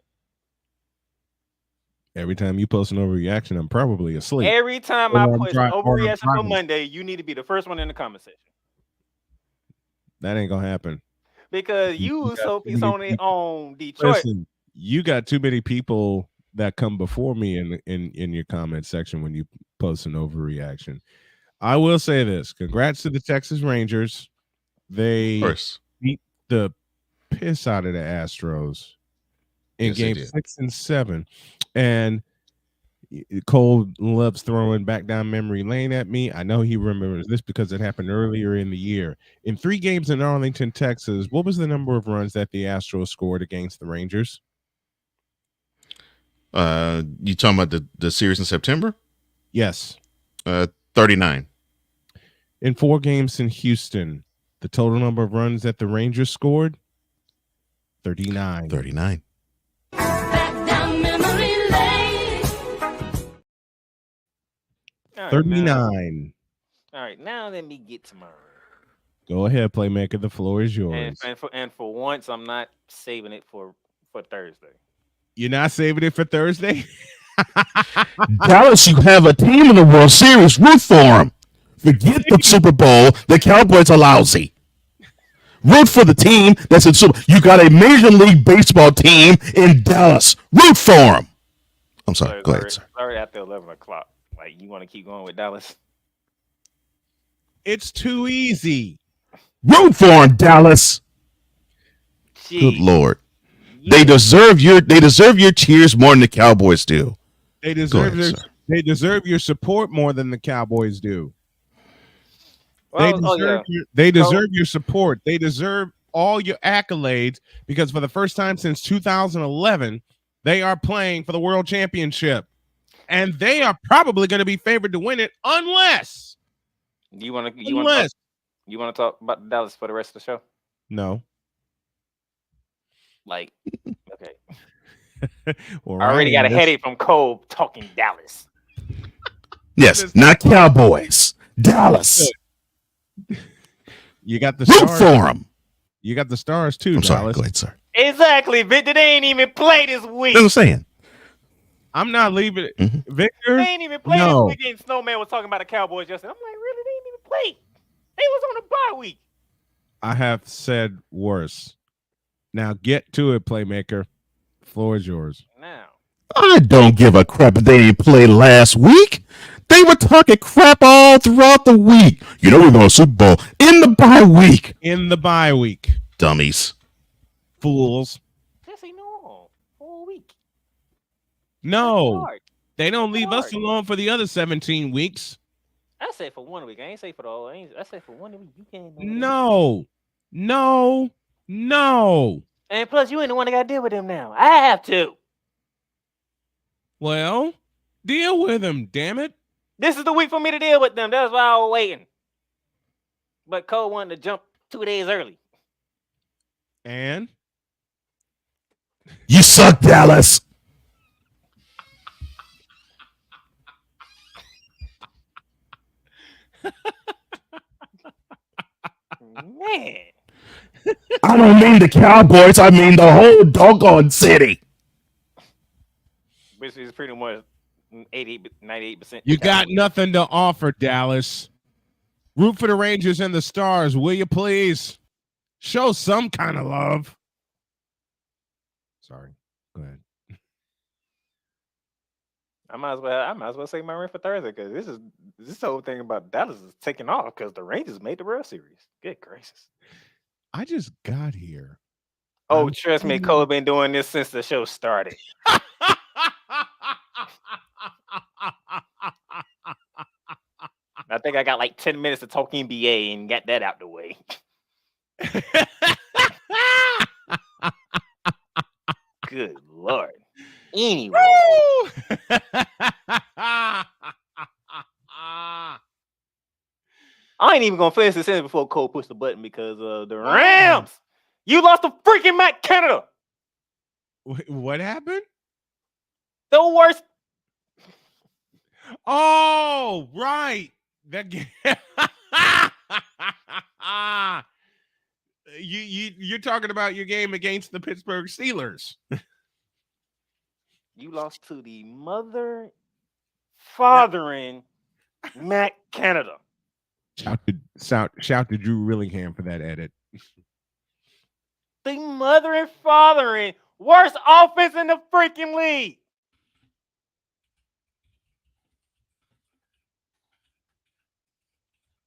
Every time you post an overreaction, I'm probably asleep. Every time I post an overreaction for Monday, you need to be the first one in the comment section. That ain't gonna happen. Because you so on Detroit. Listen, you got too many people that come before me in your comment section when you post an overreaction. I will say this. Congrats to the Texas Rangers. They beat the piss out of the Astros in game 6 and 7. And Cole loves throwing back down memory lane at me. I know he remembers this because it happened earlier in the year. In 3 games in Arlington, Texas, what was the number of runs that the Astros scored against the Rangers? You talking about the series in September? Yes. 39. In 4 games in Houston, the total number of runs that the Rangers scored? 39. 39. All right, 39. All right, now let me get to my. Go ahead, Playmaker. The floor is yours. And for once, I'm not saving it for Thursday. You're not saving it for Thursday? Dallas, you have a team in the World Series. Root for them. Forget the Super Bowl. The Cowboys are lousy. Root for the team that's in Super. You got a Major League Baseball team in Dallas. Root for them. I'm sorry. Go ahead, sir. Sorry, after 11 o'clock. Like, you want to keep going with Dallas? It's too easy. Root for them, Dallas. Good Lord. They deserve your cheers more than the Cowboys do. They deserve your support more than the Cowboys do. Well, they deserve your support. They deserve all your accolades because for the first time since 2011, they are playing for the World Championship. And they are probably going to be favored to win it unless you want to talk about Dallas for the rest of the show? No. Like, okay. Well, I already got a headache from Cole talking Dallas. Yes, not Cowboys. Dallas. You got the Root Stars. for them. You got the Stars too. I'm Dallas. sorry. Go ahead, sir. Exactly, Victor. They ain't even play this week. That's what I'm saying. I'm not leaving it. Victor. They ain't even play this weekend. Snowman was talking about the Cowboys yesterday. I'm like, really? They ain't even play. They was on a bye week. I have said worse. Now get to it, Playmaker. Floor is yours. Now. I don't give a crap if they didn't play last week. They were talking crap all throughout the week. You know we're going to Super Bowl in the bye week. In the bye week. Dummies. Fools. That's no. Whole week. No. They don't leave us alone for the other 17 weeks. I say for 1 week. I ain't say for the whole. I say for 1 week. You can't. No. And plus, you ain't the one that got to deal with them now. I have to. Well, deal with them, damn it. This is the week for me to deal with them. That's why I was waiting. But Cole wanted to jump 2 days early. And? You suck, Dallas. Man. I don't mean the Cowboys. I mean the whole doggone city. Which is pretty much 98%. You got nothing to offer, Dallas. Root for the Rangers and the Stars, will you please? Show some kind of love. Sorry. Go ahead. I might as well say my rent for Thursday because this whole thing about Dallas is taking off because the Rangers made the World Series. Good gracious. I just got here. Oh, trust me, Cole been doing this since the show started. I think I got like 10 minutes to talk NBA and get that out the way. Good Lord. Anyway. I ain't even gonna finish this sentence before Cole pushed the button because the Rams. You lost to freaking Matt Canada. What happened? The worst. Oh, right. That game. You're talking about your game against the Pittsburgh Steelers. You lost to the fathering Matt Canada. Shout to Drew Willingham for that edit. The mother and fathering worst offense in the freaking league.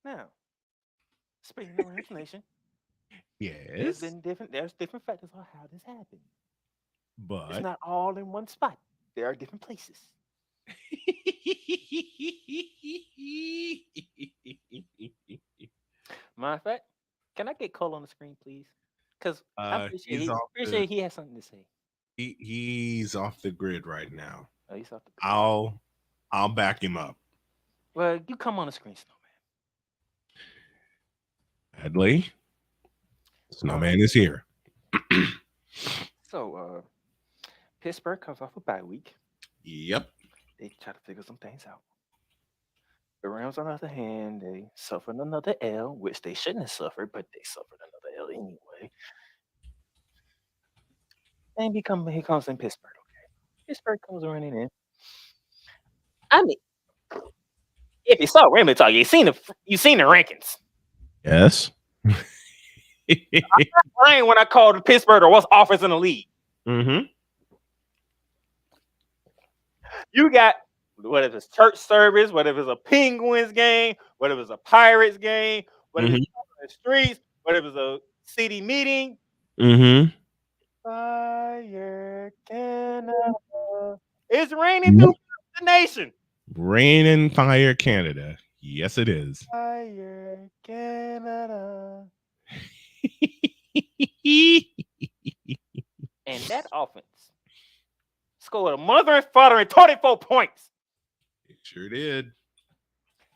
Now, speaking of information, yes, there's different factors on how this happened. But it's not all in one spot. There are different places. Matter of fact, can I get Cole on the screen, please? Because I appreciate he has something to say. He's off the grid right now. Oh, he's off the grid. I'll back him up. Well, you come on the screen, Snowman. Hadley, Snowman is here. So, Pittsburgh comes off a bye week. Yep. They try to figure some things out. The Rams, on the other hand, they suffered another L, which they shouldn't have suffered, but they suffered another L anyway. And he comes in Pittsburgh, okay? Pittsburgh comes running in. I mean, if you saw Ramblin' Talk, you seen the rankings. Yes. I'm not lying when I called Pittsburgh the worst offense in the league. Mm-hmm. You got whether it's church service, whether it's a Penguins game, whether it's a Pirates game, whether it's on the streets, whether it's a city meeting. Mm-hmm. Fire Canada. It's raining through the nation. Rain and fire Canada. Yes, it is. Fire Canada. And that offense scored a mother and father and 24 points. It sure did.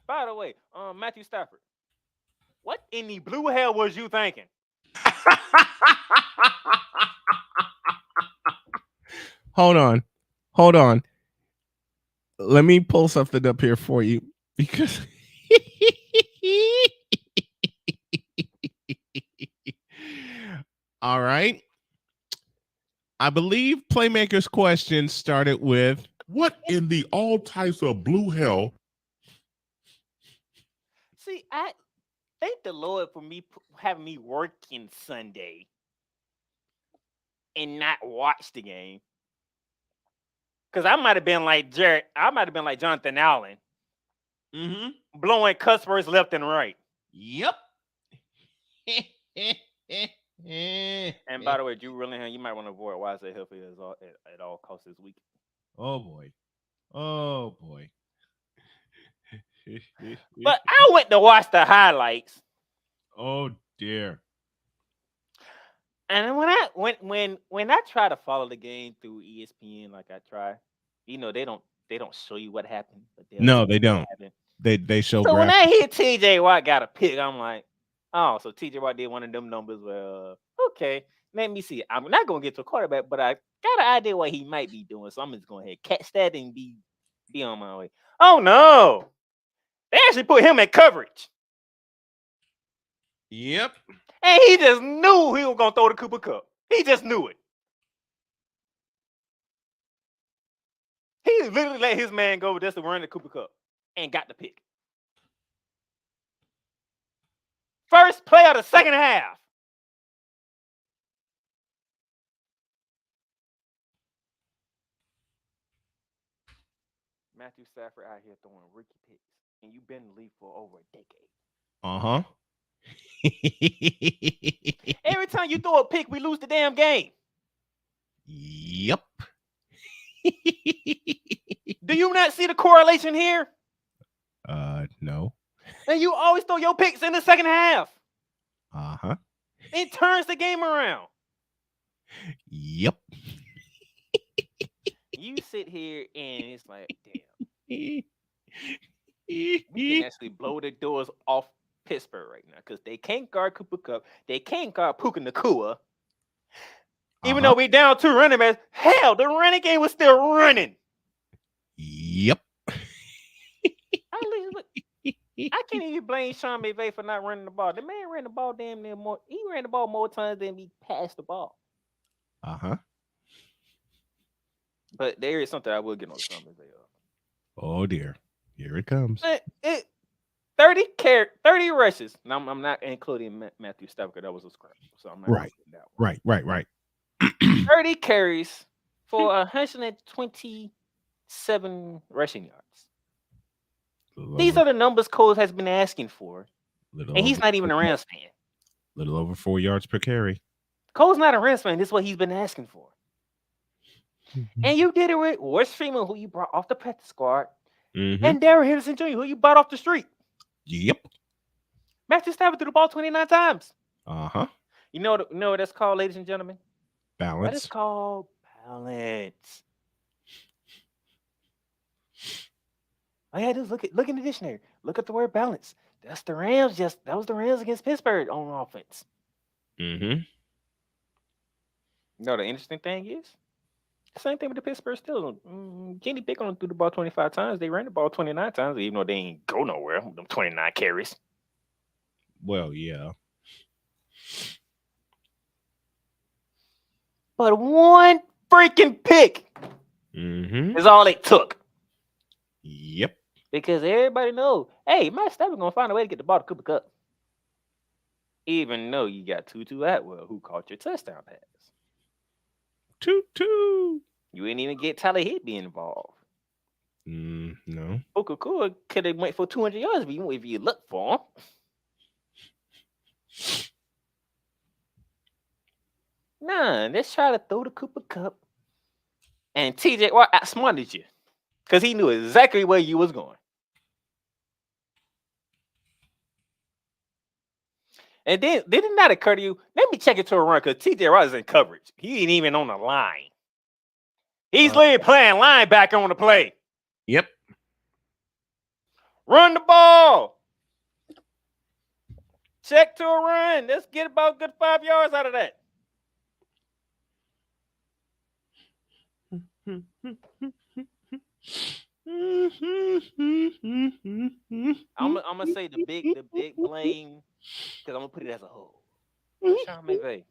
By the way, Matthew Stafford, what in the blue hell was you thinking? Hold on. Let me pull something up here for you because all right. I believe Playmaker's question started with what in the all types of blue hell? See, I thank the Lord for me having me working Sunday and not watch the game. Because I might have been like Jared. I might have been like Jonathan Allen. Blowing cuss words left and right. Yep. And by the way, Drew Willingham, you might want to avoid why I say healthy at all costs this week. Oh boy. But I went to watch the highlights. Oh dear. And when I try to follow the game through ESPN, like I try, they don't show you what happened. But No, they don't. They show. So when I hear TJ Watt got a pick, I'm like, oh, so TJ Watt did one of them numbers. Well, okay, let me see. I'm not gonna get to a quarterback, but I got an idea what he might be doing. So I'm just going ahead catch that and be on my way. Oh no, they actually put him in coverage. Yep. And he just knew he was going to throw the Cooper Cup. He just knew it. He literally let his man go just to run the Cooper Cup and got the pick. First play of the second half. Matthew Stafford out here throwing rookie picks. And you've been in the league for over a decade. Uh-huh. Every time you throw a pick, we lose the damn game. Yep. Do you not see the correlation here? No. And you always throw your picks in the second half. Uh-huh. It turns the game around. Yep. You sit here and it's like, damn. We can actually blow the doors off Pittsburgh right now because they can't guard Cooper Cup. They can't guard Puka Nacua. Even though we down 2 running backs, hell, the running game was still running. Yep. I can't even blame Sean McVay for not running the ball. The man ran the ball damn near more. He ran the ball more times than he passed the ball. Uh-huh. But there is something I will get on Sean McVay of. Oh dear. Here it comes. 30 rushes. Now I'm not including Matthew Stafford. That was a scrap. So I'm not right. That one. Right. 30 carries for 127 rushing yards. These are the numbers Cole has been asking for. And he's not even a Rams fan. Little over 4 yards per carry. Cole's not a Rams fan. This is what he's been asking for. And you did it with Royce Freeman, who you brought off the practice squad, and Darrell Henderson Jr., who you bought off the street. Yep. Matthew Stafford threw the ball 29 times. Uh-huh. You know what that's called, ladies and gentlemen? Balance. That is called balance. All you gotta do is look in the dictionary. Look at the word balance. That's the Rams. That was the Rams against Pittsburgh on offense. Mm-hmm. You know the interesting thing is? Same thing with the Pittsburgh Steelers. Kenny Pickett only threw the ball 25 times. They ran the ball 29 times, even though they ain't go nowhere with them 29 carries. Well, yeah. But one freaking pick is all it took. Yep. Because everybody knows, hey, Matt Stafford going to find a way to get the ball to Cooper Cup. Even though you got Tutu Atwell, who caught your touchdown pass. Tutu. You didn't even get Tyler Higbee involved. No. Okakua could have went for 200 yards if you look for him. Nah, let's try to throw the Cooper Cup. And TJ Watt outsmarted you because he knew exactly where you was going. And then did it not occur to you? Let me check it to a run because TJ Watt is in coverage. He ain't even on the line. He's playing linebacker on the play. Yep. Run the ball. Check to a run. Let's get about good 5 yards out of that. I'm gonna say the big blame because I'm gonna put it as a whole. Sean McVay.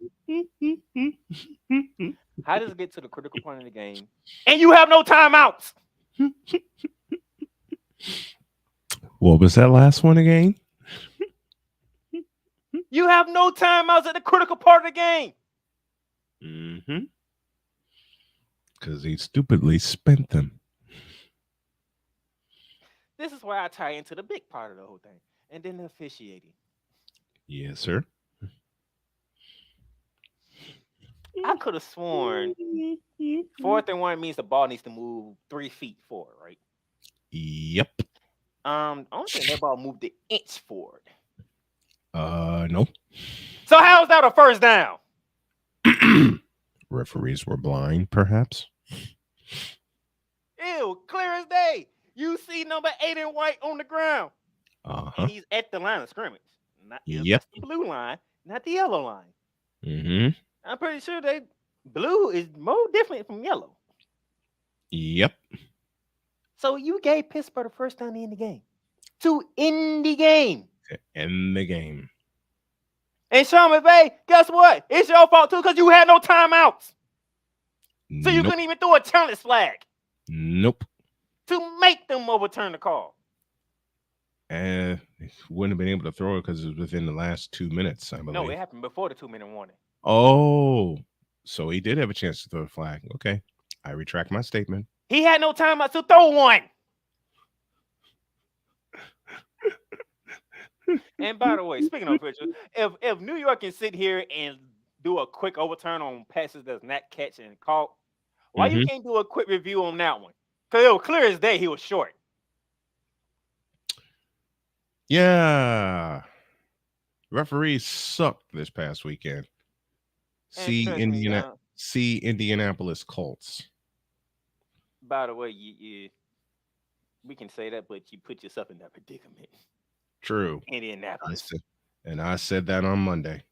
How does it get to the critical point of the game and you have no timeouts? What was that last one again? You have no timeouts at the critical part of the game. Mm-hmm. Because he stupidly spent them. This is why I tie into the big part of the whole thing. And then the officiating. Yes, sir. I could have sworn 4th and 1 means the ball needs to move 3 feet forward, right? Yep. I don't think that ball moved an inch forward. No. So how is that a first down? Referees were blind, perhaps. Ew, clear as day. You see number 8 in white on the ground. And he's at the line of scrimmage. That's the blue line, not the yellow line. Mm-hmm. I'm pretty sure blue is more different from yellow. Yep. So you gave Pittsburgh the first down in the game. To end the game. To end the game. And Sean McVay, guess what? It's your fault too because you had no timeouts. So you couldn't even throw a challenge flag. Nope. To make them overturn the call. And wouldn't have been able to throw it because it was within the last 2 minutes, I believe. No, it happened before the 2-minute warning. Oh, so he did have a chance to throw a flag. Okay. I retract my statement. He had no timeouts to throw one. And by the way, speaking of which, if New York can sit here and do a quick overturn on passes that's not catch and caught, why you can't do a quick review on that one? Because it was clear as day he was short. Yeah. Referees sucked this past weekend. See Indianapolis Colts. By the way, we can say that, but you put yourself in that predicament. True. Indianapolis. And I said that on Monday.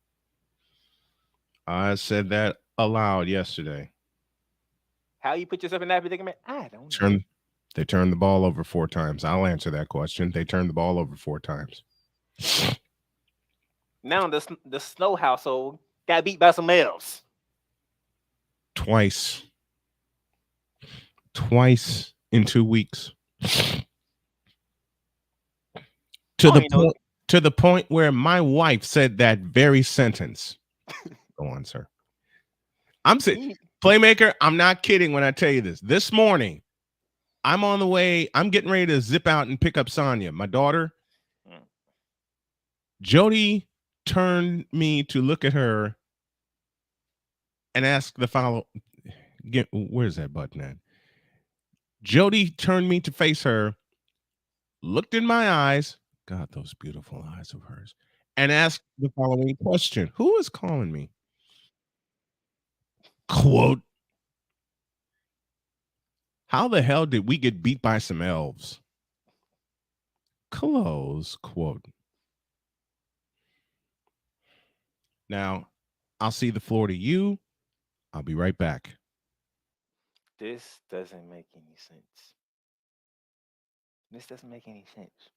I said that aloud yesterday. How you put yourself in that predicament? I don't know. They turned the ball over 4 times. I'll answer that question. They turned the ball over 4 times. Now the Snow household got beat by some elves. Twice in 2 weeks. To the point where my wife said that very sentence. Go on, sir. I'm saying, Playmaker, I'm not kidding when I tell you this. This morning, I'm on the way. I'm getting ready to zip out and pick up Sonia, my daughter. Jody turned me to look at her and ask the follow. Where's that button at? Jody turned me to face her, looked in my eyes. God, those beautiful eyes of hers. And asked the following question. Who is calling me? Quote. How the hell did we get beat by some elves? Close quote. Now, I'll see the floor to you. I'll be right back. This doesn't make any sense. This doesn't make any sense.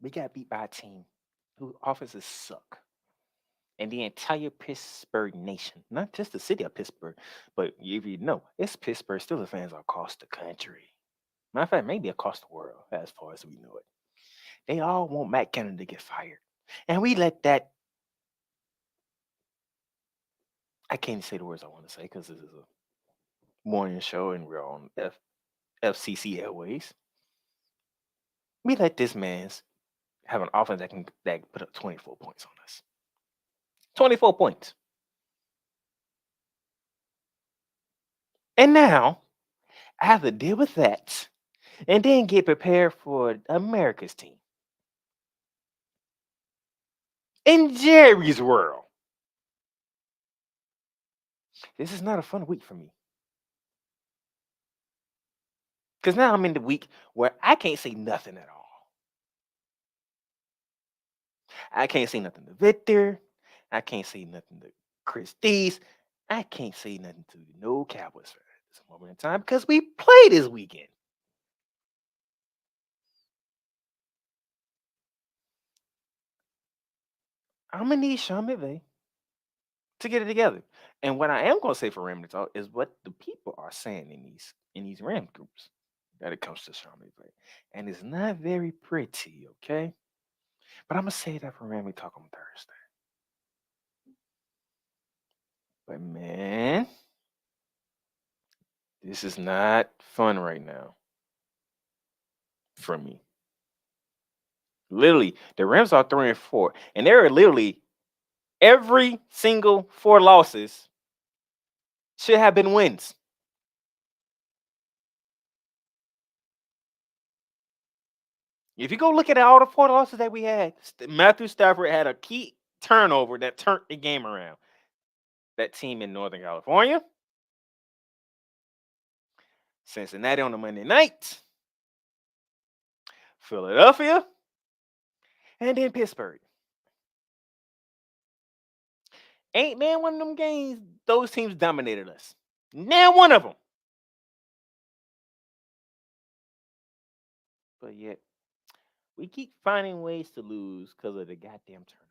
We got beat by a team whose offenses suck. And the entire Pittsburgh nation, not just the city of Pittsburgh, but if you know, it's Pittsburgh Steelers fans across the country. Matter of fact, maybe across the world, as far as we know it. They all want Matt Canada to get fired. And we let that. I can't say the words I want to say because this is a morning show and we're on FCC Airways. We let this man's have an offense that can put up 24 points on us. 24 points. And now I have to deal with that and then get prepared for America's team. In Jerry's world, this is not a fun week for me. Because now I'm in the week where I can't say nothing at all. I can't say nothing to Victor. I can't say nothing to Chris Dees. I can't say nothing to no Cowboys fans at this moment in time because we play this weekend. I'm going to need Sean McVay to get it together. And what I am going to say for Ram Talk is what the people are saying in these Ram groups that it comes to Sean McVay. And it's not very pretty, okay? But I'm going to say that for Ram Talk on Thursday. But man, this is not fun right now for me. Literally, the Rams are 3-4, and there are literally every single 4 losses should have been wins. If you go look at all the 4 losses that we had, Matthew Stafford had a key turnover that turned the game around. That team in Northern California, Cincinnati on the Monday night, Philadelphia, and then Pittsburgh. Ain't man one of them games those teams dominated us. Now one of them. But yet, we keep finding ways to lose because of the goddamn turnovers.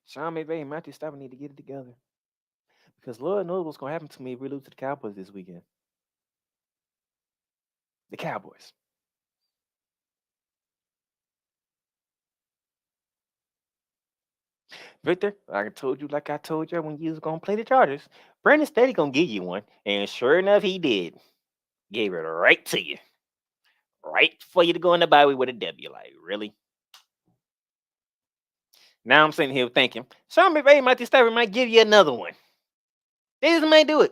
Sean McVay and Matthew Stafford need to get it together. Because Lord knows what's going to happen to me if we lose to the Cowboys this weekend. The Cowboys. Victor, like I told you when you was going to play the Chargers, Brandon Staley going to give you one. And sure enough, he did. Gave it right to you. Right for you to go in the bye week with a W. Like, really? Now I'm sitting here thinking, Sean McVay and Matthew Stafford might give you another one. They just might do it.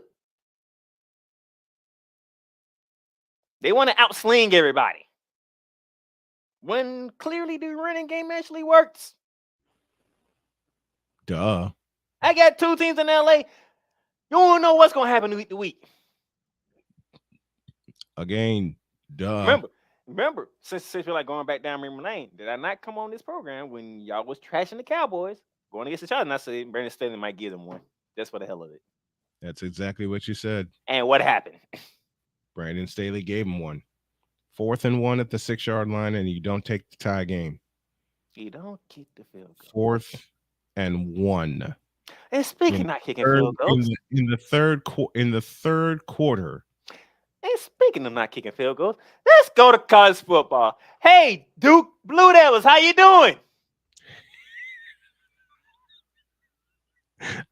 They want to outsling everybody. When clearly the running game actually works. Duh. I got 2 teams in LA. You don't know what's going to happen week to week. Again, duh. Remember, since you're like going back down memory lane, did I not come on this program when y'all was trashing the Cowboys, going against the Chargers, and I said Brandon Staley might give them one. Just for the hell of it. That's exactly what you said. And what happened? Brandon Staley gave him one. 4th and 1 at the 6-yard line, and you don't take the tie game. You don't kick the field goal. 4th and 1. And speaking of not kicking field goals, in the third quarter. And speaking of not kicking field goals, let's go to college football. Hey, Duke Blue Devils, how you doing?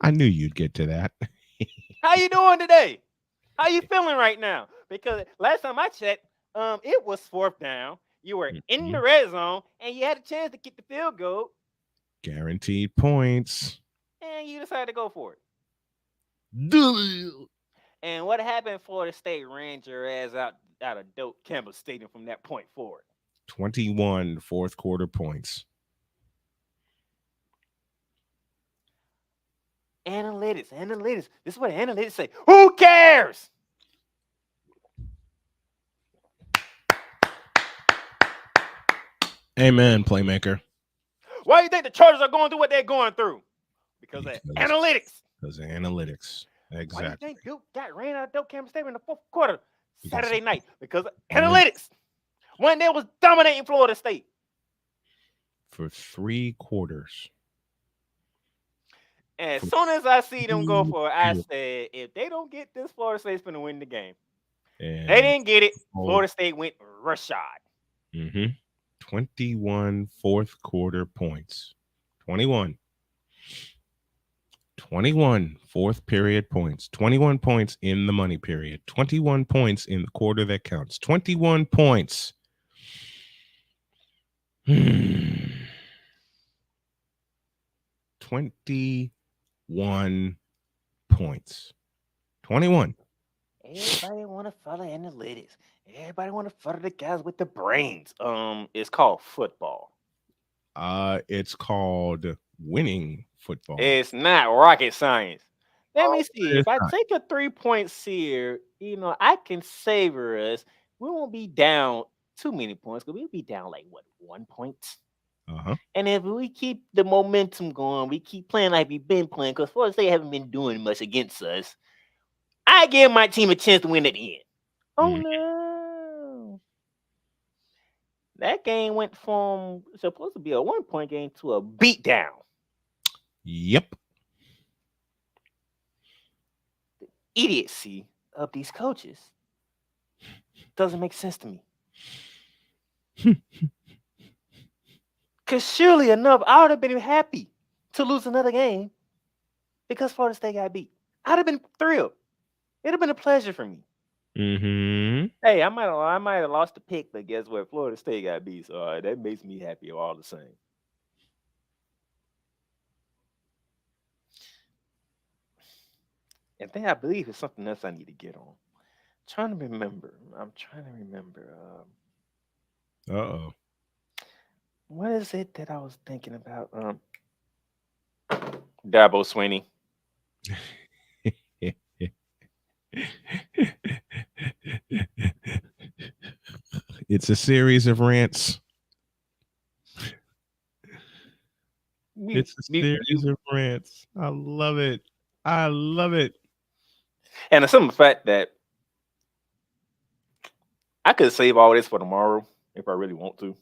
I knew you'd get to that. How you doing today? How you feeling right now? Because last time I checked, it was 4th down. You were in the red zone, and you had a chance to kick the field goal. Guaranteed points. And you decided to go for it. W. And what happened? Florida State ran your ass out of Doak Campbell Stadium from that point forward. 21 4th quarter points. Analytics. This is what analytics say. Who cares? Amen, Playmaker. Why do you think the Chargers are going through what they're going through? Because of analytics. Because of analytics. Exactly. Why do you think Duke got ran out of Doak Campbell Stadium in the 4th quarter Saturday night? Because of analytics. When they was dominating Florida State. For 3 quarters. And as soon as I see them go for it, I said, if they don't get this, Florida State's going to win the game. And they didn't get it. Florida State went Rashad. 21 4th quarter points. 21 4th period points. 21 points in the money period. 21 points in the quarter that counts. 21 points. 21 points. 21. Everybody want to follow analytics. Everybody want to follow the guys with the brains. It's called football. It's called winning football. It's not rocket science. Let me see. It's If I not. take a 3-point sear, I can savor us. We won't be down too many points, because we'll be down like 1 point. And if we keep the momentum going, we keep playing like we've been playing, because Florida State haven't been doing much against us, I give my team a chance to win at the end. Oh no. That game went from supposed to be a 1-point game to a beatdown. Yep. The idiocy of these coaches doesn't make sense to me. Because surely enough, I would have been happy to lose another game because Florida State got beat. I'd have been thrilled. It'd have been a pleasure for me. Hey, I might have lost the pick, but guess what? Florida State got beat, so that makes me happy all the same. And then I believe it's something else I need to get on. I'm trying to remember. Uh-oh. What is it that I was thinking about? Dabo Swinney. It's a series of rants. It's a series of rants. I love it. I love it. And the simple fact that I could save all this for tomorrow if I really want to.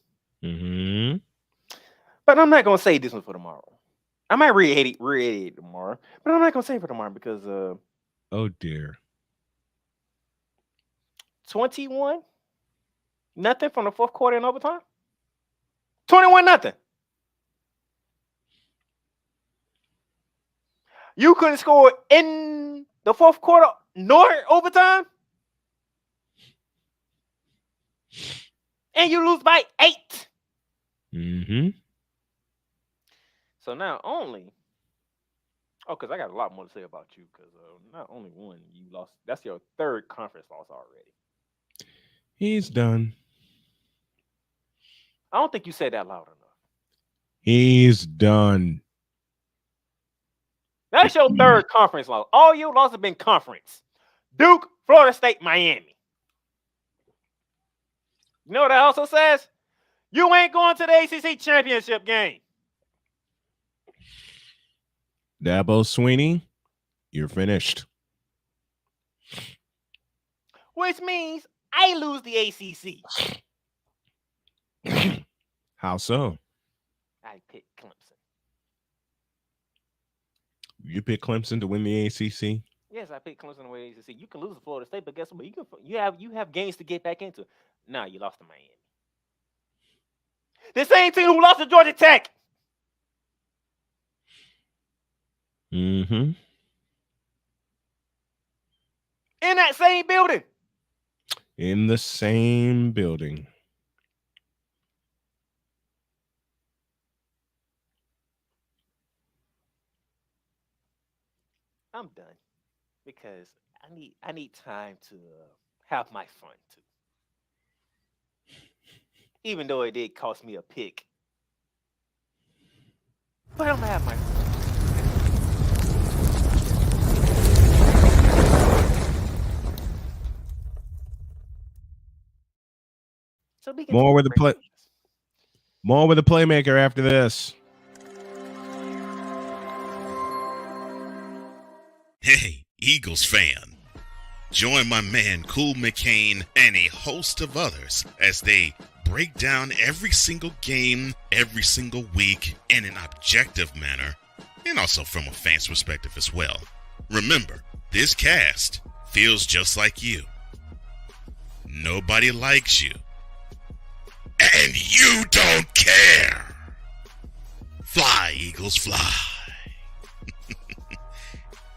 But I'm not going to save this one for tomorrow. I might re-edit it tomorrow, but I'm not going to save it for tomorrow because oh dear. 21 nothing from the fourth quarter in overtime. 21-0. You couldn't score in the fourth quarter nor overtime, and you lose by 8. So not only, because I got a lot more to say about you, because not only one, you lost. That's your third conference loss already. He's done. I don't think you said that loud enough. He's done. That's your third conference loss. All your losses have been conference. Duke, Florida State, Miami. You know what that also says? You ain't going to the ACC championship game. Dabo Swinney, you're finished. Which means I lose the ACC. How so? I pick Clemson. You pick Clemson to win the ACC? Yes, I picked Clemson to win the ACC. You can lose to Florida State, but guess what? You have games to get back into. Nah, you lost to Miami. The same team who lost to Georgia Tech. In that same building. In the same building. I'm done because I need time to have my fun too. Even though it did cost me a pick, but I'm gonna have my fun. So more with the Playmaker after this. Hey, Eagles fan. Join my man Cool McCain and a host of others as they break down every single game, every single week in an objective manner, and also from a fan's perspective as well. Remember, this cast feels just like you. Nobody likes you. And you don't care. Fly, Eagles, fly.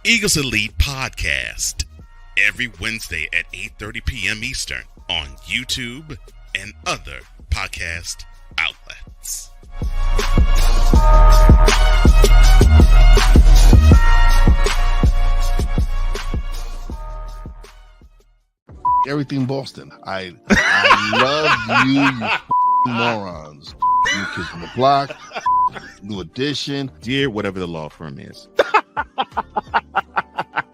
Eagles Elite Podcast. Every Wednesday at 8:30 p.m. Eastern on YouTube and other podcast outlets. everything Boston. I love you morons. You kids from the block. New Edition. Dear whatever the law firm is.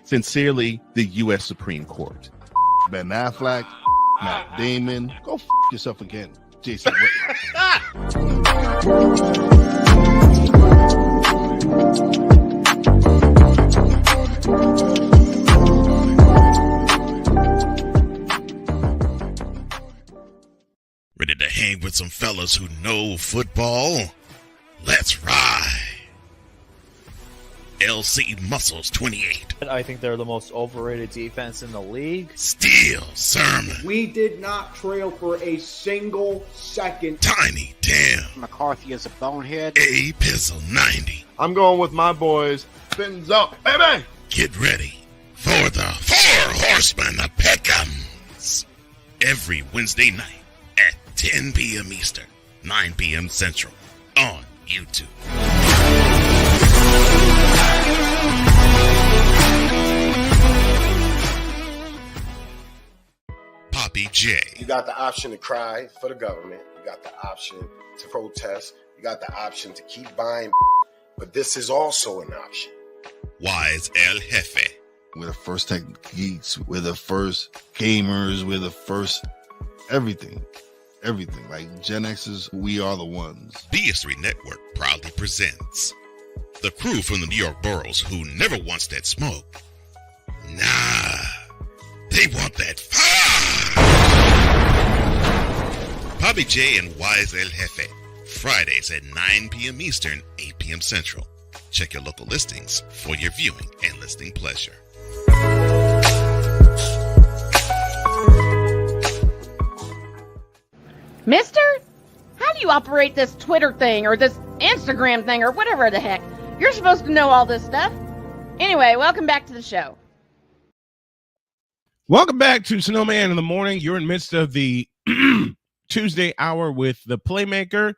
Sincerely, the U.S. Supreme Court. Ben Affleck. Matt Damon. Go yourself again. Jason Whitlock. Ready to hang with some fellas who know football? Let's ride. LC Muscles 28. I think they're the most overrated defense in the league. Steel Sermon. We did not trail for a single second. Tiny Tim. McCarthy is a bonehead. A Pistol 90. I'm going with my boys. Fins up, baby. Get ready for the Four Horsemen of Peckham's. Every Wednesday night at 10 p.m. Eastern, 9 p.m. Central on YouTube. Poppy J. You got the option to cry for the government. You got the option to protest. You got the option to keep buying. But this is also an option. Wise El Jefe. We're the first tech geeks. We're the first gamers. We're the first everything. Everything. Like Gen X's, we are the ones. BS3 Network proudly presents the crew from the New York boroughs who never wants that smoke. Nah, they want that fire. Poppy J and Wise El Jefe. Fridays at 9 p.m. Eastern, 8 p.m. Central. Check your local listings for your viewing and listening pleasure. Mister, how do you operate this Twitter thing or this Instagram thing or whatever the heck? You're supposed to know all this stuff. Anyway, welcome back to the show. Welcome back to Snowman in the Morning. You're in the midst of the Tuesday hour with the Playmaker.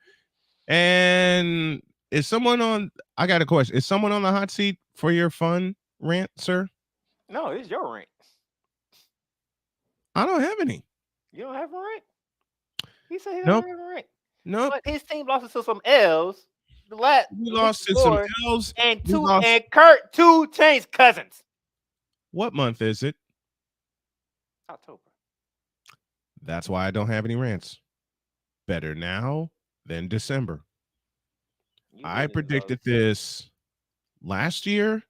And is someone on? I got a question. Is someone on the hot seat for your fun rant, sir? No, it's your rant. I don't have any. You don't have a rant? He said he Nope. don't have a rant. Nope. But his team lost to some L's. We lost to some L's. And Kurt 2 Chainz cousins. What month is it? October. That's why I don't have any rants. Better now than December. I predicted this last year,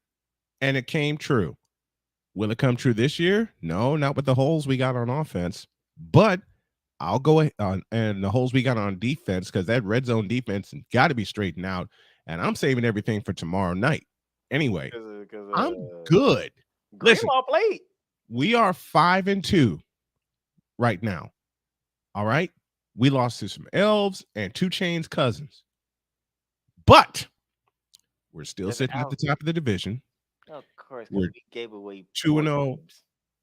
and it came true. Will it come true this year? No, not with the holes we got on offense. But I'll go on and the holes we got on defense, because that red zone defense got to be straightened out. And I'm saving everything for tomorrow night. Anyway, I'm good. Listen, played. We are 5-2 right now. All right. We lost to some elves and 2 Chainz cousins. But we're still sitting at the top of the division. Of course, we gave away 2-0.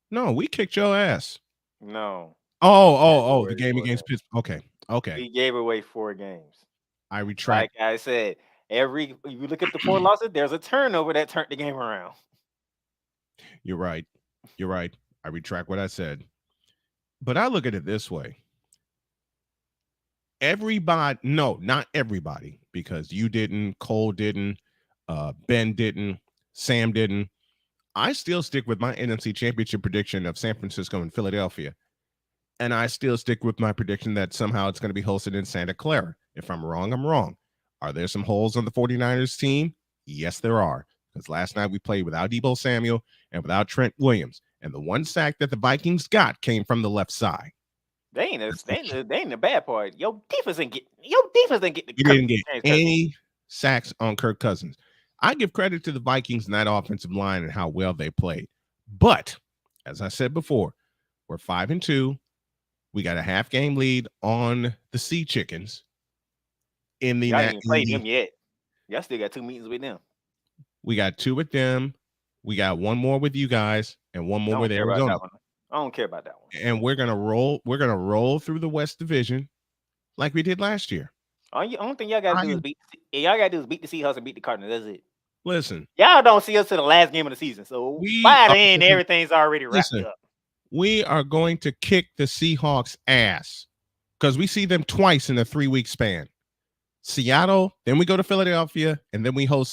No, we kicked your ass. No. Oh, the game against Pittsburgh. Okay. We gave away 4 games. I retract. Like I said, if you look at the 4 losses, there's a turnover that turned the game around. You're right. I retract what I said. But I look at it this way. Not everybody, because you didn't, Cole didn't, Ben didn't, Sam didn't. I still stick with my NFC Championship prediction of San Francisco and Philadelphia. And I still stick with my prediction that somehow it's going to be hosted in Santa Clara. If I'm wrong, I'm wrong. Are there some holes on the 49ers team? Yes, there are. Because last night we played without Deebo Samuel and without Trent Williams. And the one sack that the Vikings got came from the left side. They ain't the bad part. Your defense didn't get the You didn't get any sacks on Kirk Cousins. I give credit to the Vikings and that offensive line and how well they played. But as I said before, we're 5-2. We got a half game lead on the Sea Chickens. In the y'all ain't played them yet. Y'all still got 2 meetings with them. We got 2 with them. We got 1 more with you guys and 1 more with Arizona. I don't care about that one. And we're gonna roll. We're gonna roll through the West Division like we did last year. Only thing y'all gotta do is beat the Seahawks and beat the Cardinals. That's it. Listen, y'all don't see us to the last game of the season, so by then everything's already wrapped up. we are going to kick the Seahawks' ass because we see them twice in a 3-week span. Seattle, then we go to Philadelphia, and then we go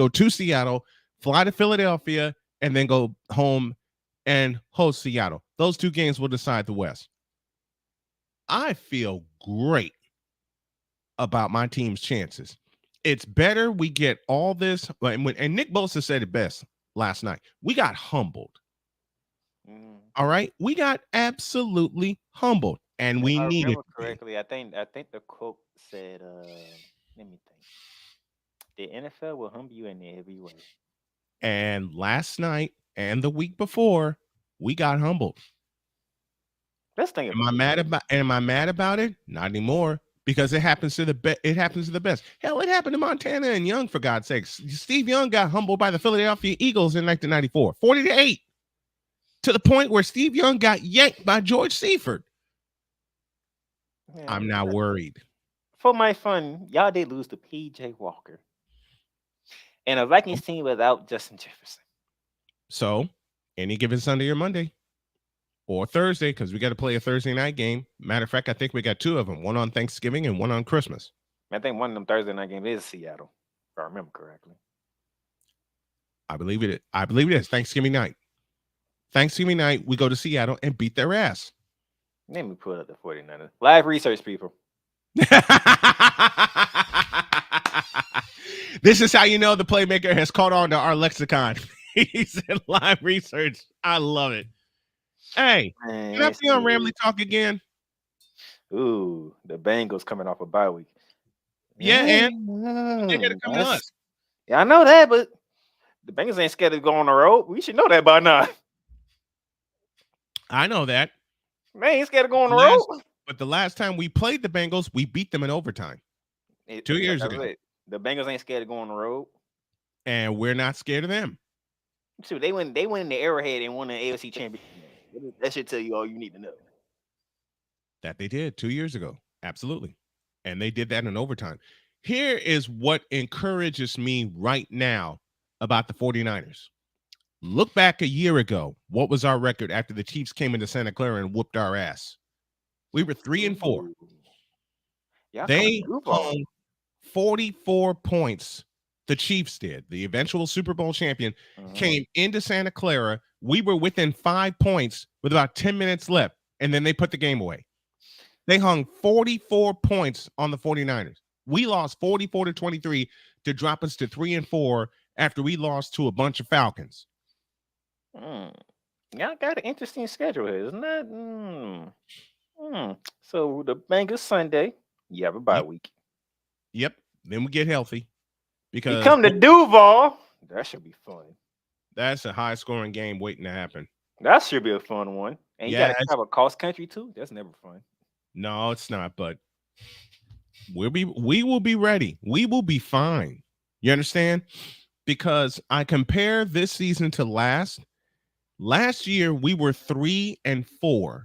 to Seattle, fly to Philadelphia, and then go home and host Seattle. Those 2 games will decide the West. I feel great about my team's chances. It's better we get all this. And Nick Bosa said it best last night. We got humbled. All right? We got absolutely humbled, and we needed. Remember correctly, I think the quote said, let me think. The NFL will humble you in every way. And last night and the week before, we got humbled. Let's think about am I mad about it? Not anymore, because it happens to the best. Hell, it happened to Montana and Young, for God's sakes. Steve Young got humbled by the Philadelphia Eagles in 1994, 40-8, to the point where Steve Young got yanked by George Seifert. I'm not worried. For my fun, y'all did lose to P.J. Walker and a Vikings team without Justin Jefferson. So, any given Sunday or Monday or Thursday, because we got to play a Thursday night game. Matter of fact, I think we got 2 of them, one on Thanksgiving and one on Christmas. I think one of them Thursday night games is Seattle, if I remember correctly. I believe it is Thanksgiving night. Thanksgiving night, we go to Seattle and beat their ass. Let me put up the 49ers. Live research, people. This is how you know the Playmaker has caught on to our lexicon. He said live research. I love it. Hey, can I be on Ramley Talk again? Ooh, the Bengals coming off a bye week. Yeah, and they gotta come to us. Yeah, I know that, but the Bengals ain't scared to go on the road. We should know that by now. I know that. Man, ain't scared to go on the road. But the last time we played the Bengals, we beat them in overtime. 2 years ago. The Bengals ain't scared to go on the road. And we're not scared of them. So they win in the Arrowhead and won the ALC championship. That should tell you all you need to know. That they did 2 years ago. Absolutely. And they did that in overtime. Here is what encourages me right now about the 49ers. Look back a year ago. What was our record after the Chiefs came into Santa Clara and whooped our ass? We were 3-4. They hung 44 points. The Chiefs did. The eventual Super Bowl champion came into Santa Clara. We were within 5 points with about 10 minutes left, and then they put the game away. They hung 44 points on the 49ers. We lost 44-23 to drop us to 3-4 after we lost to a bunch of Falcons. Y'all got an interesting schedule here, isn't that? So the Bengals Sunday, you have a bye week. Yep. Then we get healthy. Because you come to Duval. That should be fun. That's a high-scoring game waiting to happen. That should be a fun one. And you got to have a cross country too. That's never fun. No, it's not. But we will be ready. We will be fine. You understand? Because I compare this season to last. Last year we were 3-4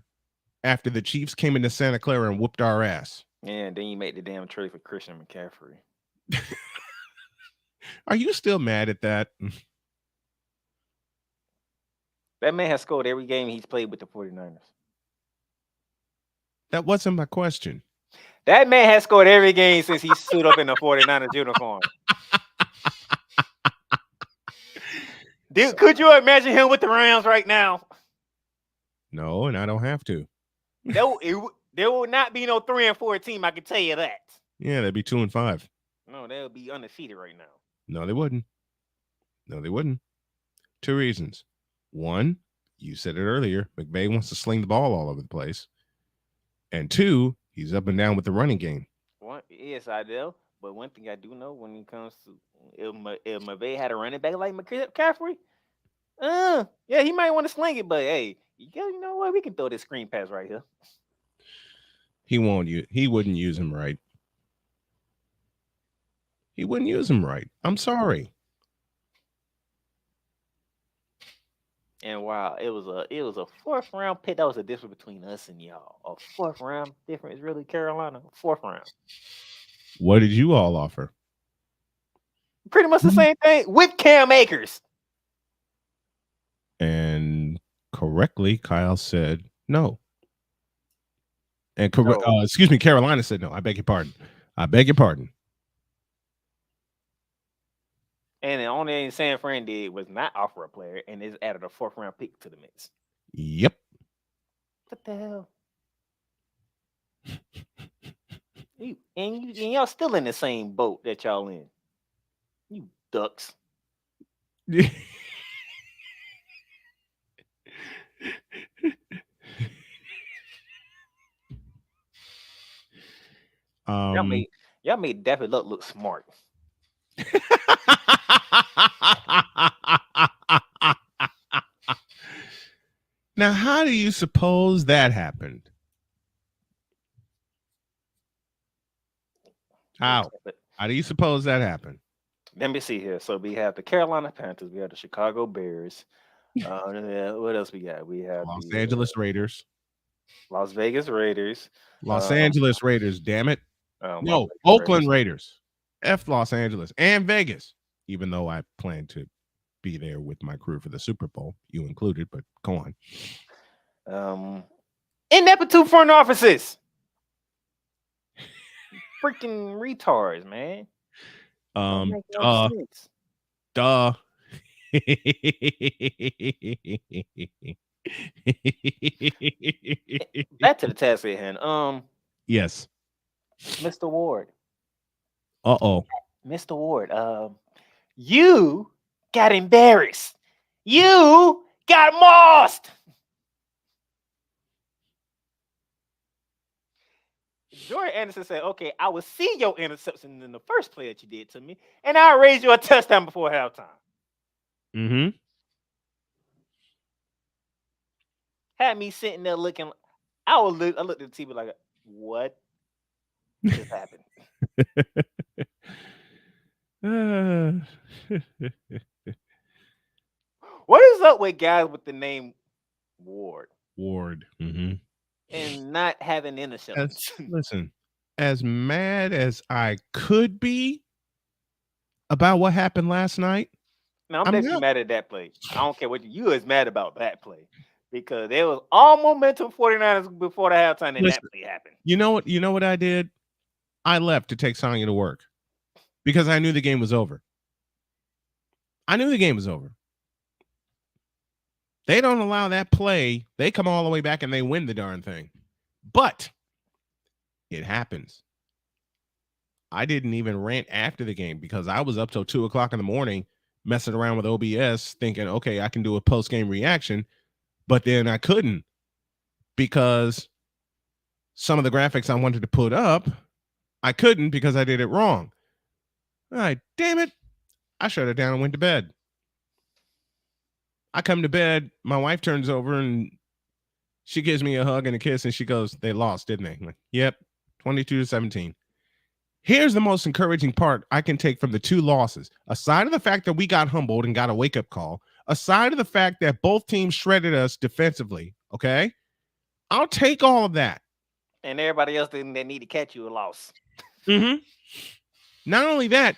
after the Chiefs came into Santa Clara and whooped our ass. Yeah, then you make the damn trade for Christian McCaffrey. Are you still mad at that? That man has scored every game he's played with the 49ers. That wasn't my question. That man has scored every game since he stood up in the 49ers uniform. Dude, could you imagine him with the Rams right now? No, and I don't have to. There will not be no 3-4 team, I can tell you that. Yeah, that'd be 2-5. No, they'll be undefeated right now. No, they wouldn't. No, they wouldn't. 2 reasons. One, you said it earlier, McVay wants to sling the ball all over the place. And 2, he's up and down with the running game. Yes, I do. But one thing I do know when it comes to if McVay had a running back like McCaffrey, yeah, he might want to sling it, but hey, you know what? We can throw this screen pass right here. He wouldn't use him right. He wouldn't use him right. I'm sorry. And wow, it was a 4th round pick. That was the difference between us and y'all. A 4th round difference, really, Carolina. 4th round. What did you all offer? Pretty much the same thing with Cam Akers. And correctly, Kyle said no. And No. excuse me, Carolina said no. I beg your pardon. And the only thing San Fran did was not offer a player, and it's added a 4th round pick to the mix. Yep. What the hell? And y'all still in the same boat that y'all in. You ducks. Y'all made Daffy Luck look smart. Now, how do you suppose that happened? How do you suppose that happened? Let me see here. So we have the Carolina Panthers, we have the Chicago Bears. What else we got? We have Los the Angeles Raiders. Las Vegas Raiders. Los Angeles Raiders, damn it. No, Vegas Oakland Raiders. F Los Angeles and Vegas, even though I plan to be there with my crew for the Super Bowl, you included, but go on. Ineptitude front offices. Freaking retards, man. Duh. Back to the task at hand. Yes. Mr. Ward. Mr. Ward. You got embarrassed. You got mossed. Jordan Anderson said, okay, I will see your interception in the first play that you did to me, and I'll raise you a touchdown before halftime. Mm-hmm. Had me sitting there looking. I looked at the TV like, what just happened? What is up with guys with the name Ward? Mm-hmm. And not having interceptions. Listen, as mad as I could be about what happened last night. No, I'm definitely mad at that play. I don't care what you is mad about that play. Because there was all momentum 49ers before the halftime and that play happened. You know what I did? I left to take Sonya to work because I knew the game was over. They don't allow that play. They come all the way back and they win the darn thing. But it happens. I didn't even rant after the game because I was up till 2:00 in the morning messing around with OBS thinking, okay, I can do a post-game reaction. But then I couldn't because some of the graphics I wanted to put up, I couldn't because I did it wrong. All right, damn it. I shut it down and went to bed. I come to bed. My wife turns over and she gives me a hug and a kiss and she goes, they lost, didn't they? I'm like, yep, 22-17. Here's the most encouraging part I can take from the two losses. Aside of the fact that we got humbled and got a wake-up call, aside of the fact that both teams shredded us defensively, okay? I'll take all of that. And everybody else that need to catch you a loss. Mm-hmm. Not only that,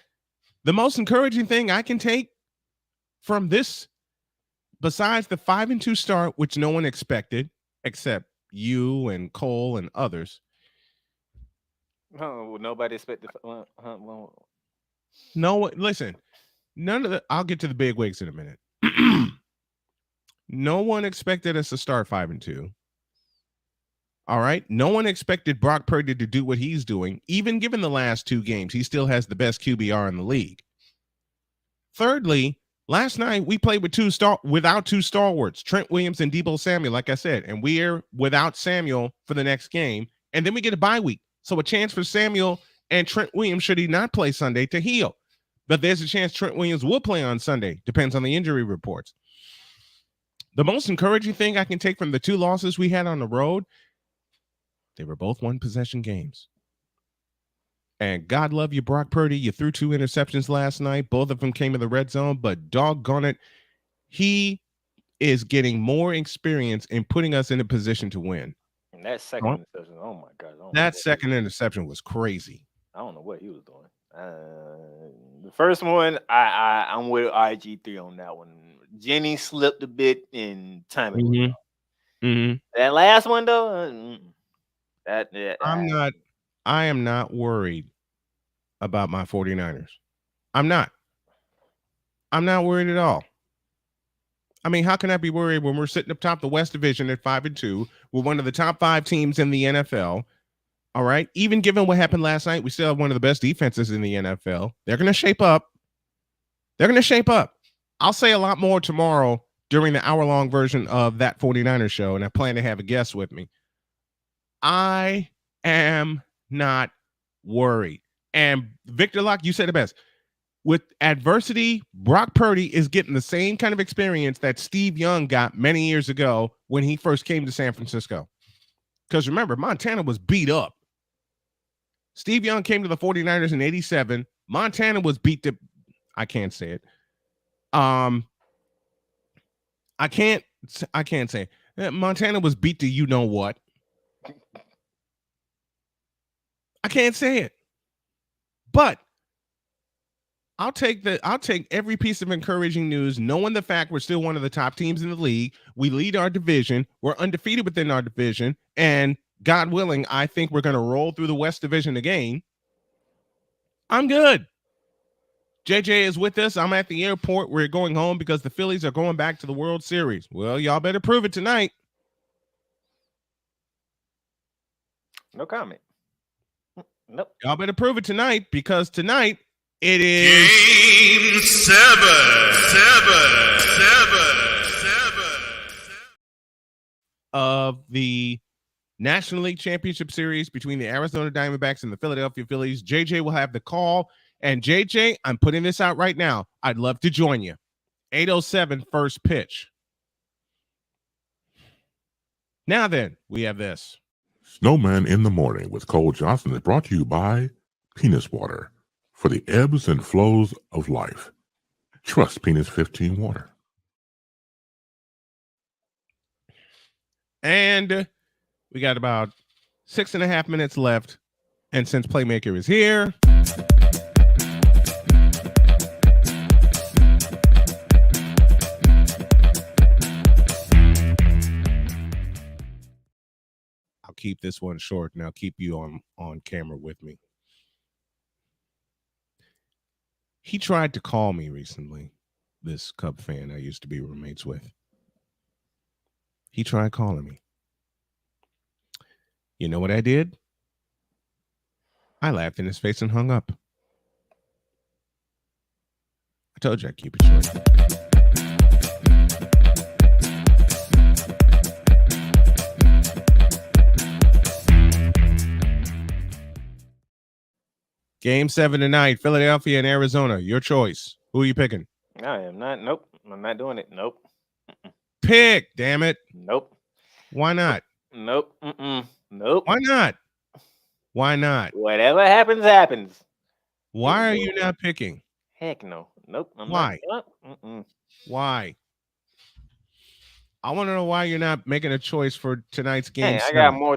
the most encouraging thing I can take from this, besides the 5-2 start, which no one expected, except you and Cole and others. Oh, nobody expected. No, listen, none of the. I'll get to the big wigs in a minute. No one expected us to start 5-2. All right. No one expected Brock Purdy to do what he's doing. Even given the last two games, he still has the best QBR in the league. Thirdly, last night we played with without two stalwarts, Trent Williams and Deebo Samuel, like I said, and we're without Samuel for the next game. And then we get a bye week. So a chance for Samuel and Trent Williams, should he not play Sunday, to heal. But there's a chance Trent Williams will play on Sunday. Depends on the injury reports. The most encouraging thing I can take from the two losses we had on the road, they were both one-possession games. And God love you, Brock Purdy. You threw 2 interceptions last night. Both of them came in the red zone, but doggone it, he is getting more experience in putting us in a position to win. And that second interception, oh my God. That second interception was crazy. I don't know what he was doing. The first one, I'm with IG3 on that one. Jenny slipped a bit in timing. Mm-hmm. That last one though, I am not worried about my 49ers. I'm not worried at all. I mean, how can I be worried when we're sitting up top the West Division at 5-2? We're one of the top 5 teams in the NFL. All right. Even given what happened last night, we still have one of the best defenses in the NFL. They're going to shape up. I'll say a lot more tomorrow during the hour-long version of that 49ers show, and I plan to have a guest with me. I am not worried. And Victor Locke, you said it best. With adversity, Brock Purdy is getting the same kind of experience that Steve Young got many years ago when he first came to San Francisco. Because remember, Montana was beat up. Steve Young came to the 49ers in 87. Montana was beat to, I can't say it. I can't say it. Montana was beat to you know what. I can't say it. But I'll take every piece of encouraging news, knowing the fact we're still one of the top teams in the league. We lead our division. We're undefeated within our division. And God willing, I think we're going to roll through the West Division again. I'm good. JJ is with us. I'm at the airport. We're going home because the Phillies are going back to the World Series. Well, y'all better prove it tonight. No comment. Nope. Y'all better prove it tonight because tonight it is Game 7. of the National League Championship Series between the Arizona Diamondbacks and the Philadelphia Phillies. JJ will have the call. And JJ, I'm putting this out right now. I'd love to join you. 8:07 first pitch. Now then, we have this. Snowman in the Morning with Cole Johnson is brought to you by Penis Water for the ebbs and flows of life. Trust Penis 15 Water. And we got about 6.5 minutes left. And since Playmaker is here, I'll keep this one short and I'll keep you on camera with me. He tried to call me recently, this Cub fan I used to be roommates with. He tried calling me. You know what I did? I laughed in his face and hung up. I told you I'd keep it short. Game 7 tonight, Philadelphia and Arizona. Your choice. Who are you picking? I am not. Nope. I'm not doing it. Nope. Pick, damn it. Nope. Why not? Nope. Nope. Why not? Why not? Whatever happens, happens. Why are you not picking? Heck no. Nope. Why? Why? I want to know why you're not making a choice for tonight's game. Hey, I got more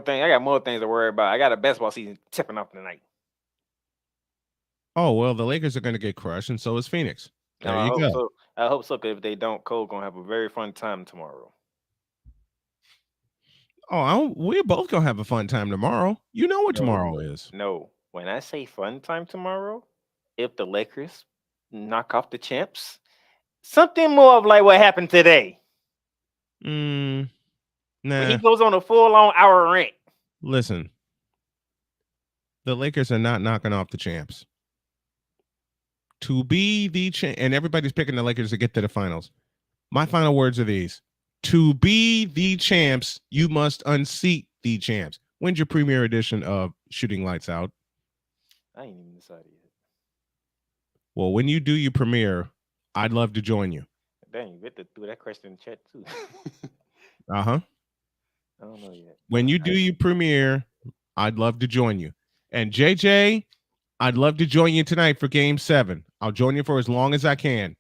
things to worry about. I got a baseball season tipping off tonight. Oh, well, the Lakers are going to get crushed, and so is Phoenix. There you go. So. I hope so, because if they don't, Cole going to have a very fun time tomorrow. Oh, we're both going to have a fun time tomorrow. You know what tomorrow is. No. When I say fun time tomorrow, if the Lakers knock off the champs, something more of like what happened today. Nah. When he goes on a full-on hour rant. Listen, the Lakers are not knocking off the champs. To be the champ, and everybody's picking the Lakers to get to the finals. My final words are these. To be the champs, you must unseat the champs. When's your premiere edition of Shooting Lights Out? I ain't even decided yet. Well, when you do your premiere, I'd love to join you. Dang, you get to do that question in the chat too. Uh-huh. I don't know yet. When you do your premiere, I'd love to join you. And JJ, I'd love to join you tonight for Game 7. I'll join you for as long as I can.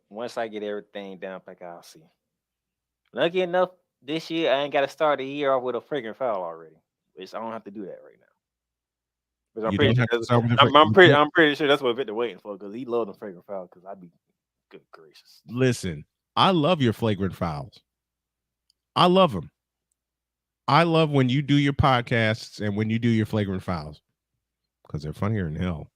Once I get everything down, like I'll see. Lucky enough, this year I ain't got to start the year off with a freaking foul already. Which I don't have to do that right now. I'm pretty sure that's what Victor waiting for, because he loves the freaking foul. Because I be Good gracious. Listen, I love your flagrant fouls. I love them. I love when you do your podcasts and when you do your flagrant fouls because they're funnier than hell.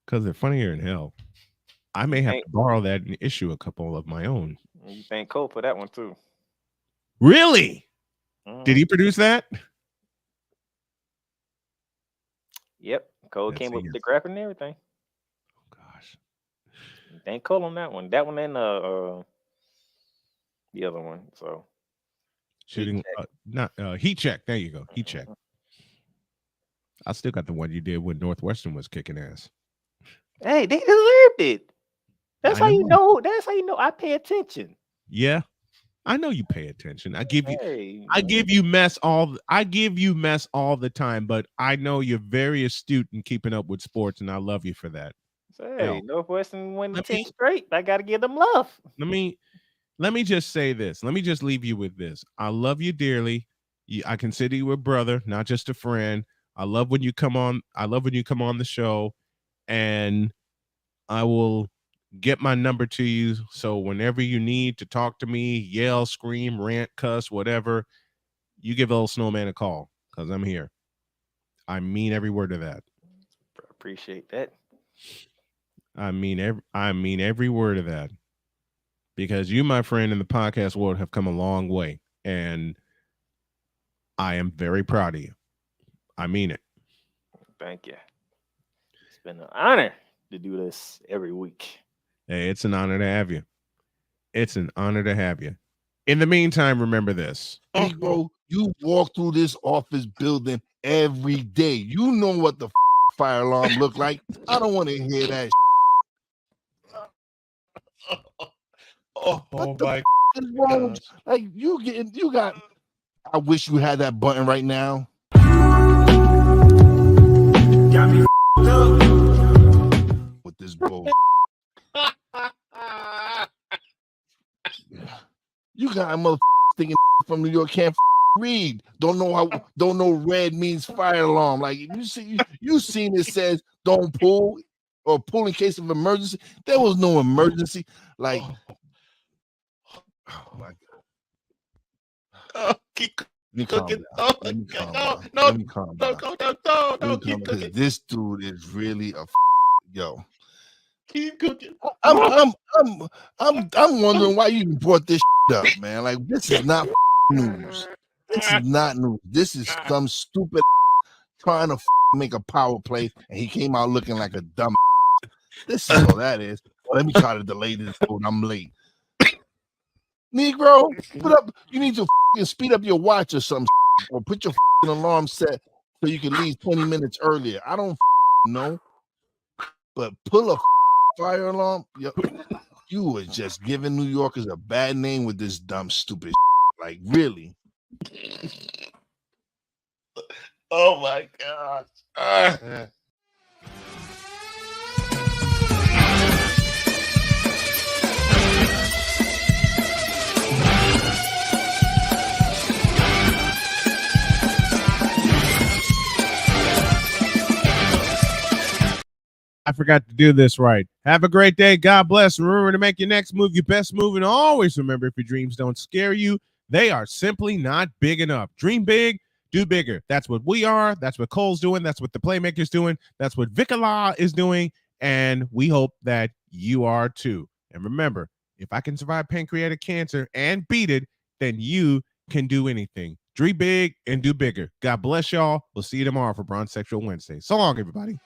Because they're funnier than hell. I may have to borrow that and issue a couple of my own. You thank Cole for that one too. Really? Did he produce that? Yep. Cole came up with the graphic and everything. Oh gosh. Thank Cole on that one. That one and the other one. So shooting heat check. There you go. Heat check. I still got the one you did when Northwestern was kicking ass. Hey, they deserved it. That's how you know. That's how you know I pay attention. Yeah. I know you pay attention. I give you mess all the time, but I know you're very astute in keeping up with sports, and I love you for that. Hey, Northwestern won 10 straight. I gotta give them love. Let me just say this. Let me just leave you with this. I love you dearly. I consider you a brother, not just a friend. I love when you come on. I love when you come on the show, and I will get my number to you. So whenever you need to talk to me, yell, scream, rant, cuss, whatever, you give old Snowman a call because I'm here. I mean every word of that. Appreciate that. I mean every word of that. Because you, my friend, in the podcast world have come a long way. And I am very proud of you. I mean it. Thank you. It's been an honor to do this every week. Hey, it's an honor to have you. It's an honor to have you. In the meantime, remember this. Bro, you walk through this office building every day. You know what the fire alarm look like. I don't want to hear that. Oh my is wrong? Like you got. I wish you had that button right now. Got me with this bull. You got a mother thinking from New York can't read. Don't know red means fire alarm. Like you seen it says don't pull or pull in case of emergency. There was no emergency. Like oh my god. Keep cooking. No, because this dude is really a yo. Keep cooking. I'm wondering why you even brought this up, man. Like this is not news. This is not news. This is some stupid trying to make a power play, and he came out looking like a dumb. This is all that is. Let me try to delay this. I'm late. Negro, put up. You need to speed up your watch or something, or put your alarm set so you can leave 20 minutes earlier. I don't know, but pull a fire alarm. You were just giving New Yorkers a bad name with this dumb, stupid. Like really. Oh my gosh. I forgot to do this right. Have a great day. God bless. Remember to make your next move your best move. And always remember, if your dreams don't scare you, they are simply not big enough. Dream big, do bigger. That's what we are. That's what Cole's doing. That's what the Playmaker's doing. That's what Vicala is doing. And we hope that you are too. And remember, if I can survive pancreatic cancer and beat it, then you can do anything. Dream big and do bigger. God bless y'all. We'll see you tomorrow for Bronze Sexual Wednesday. So long, everybody.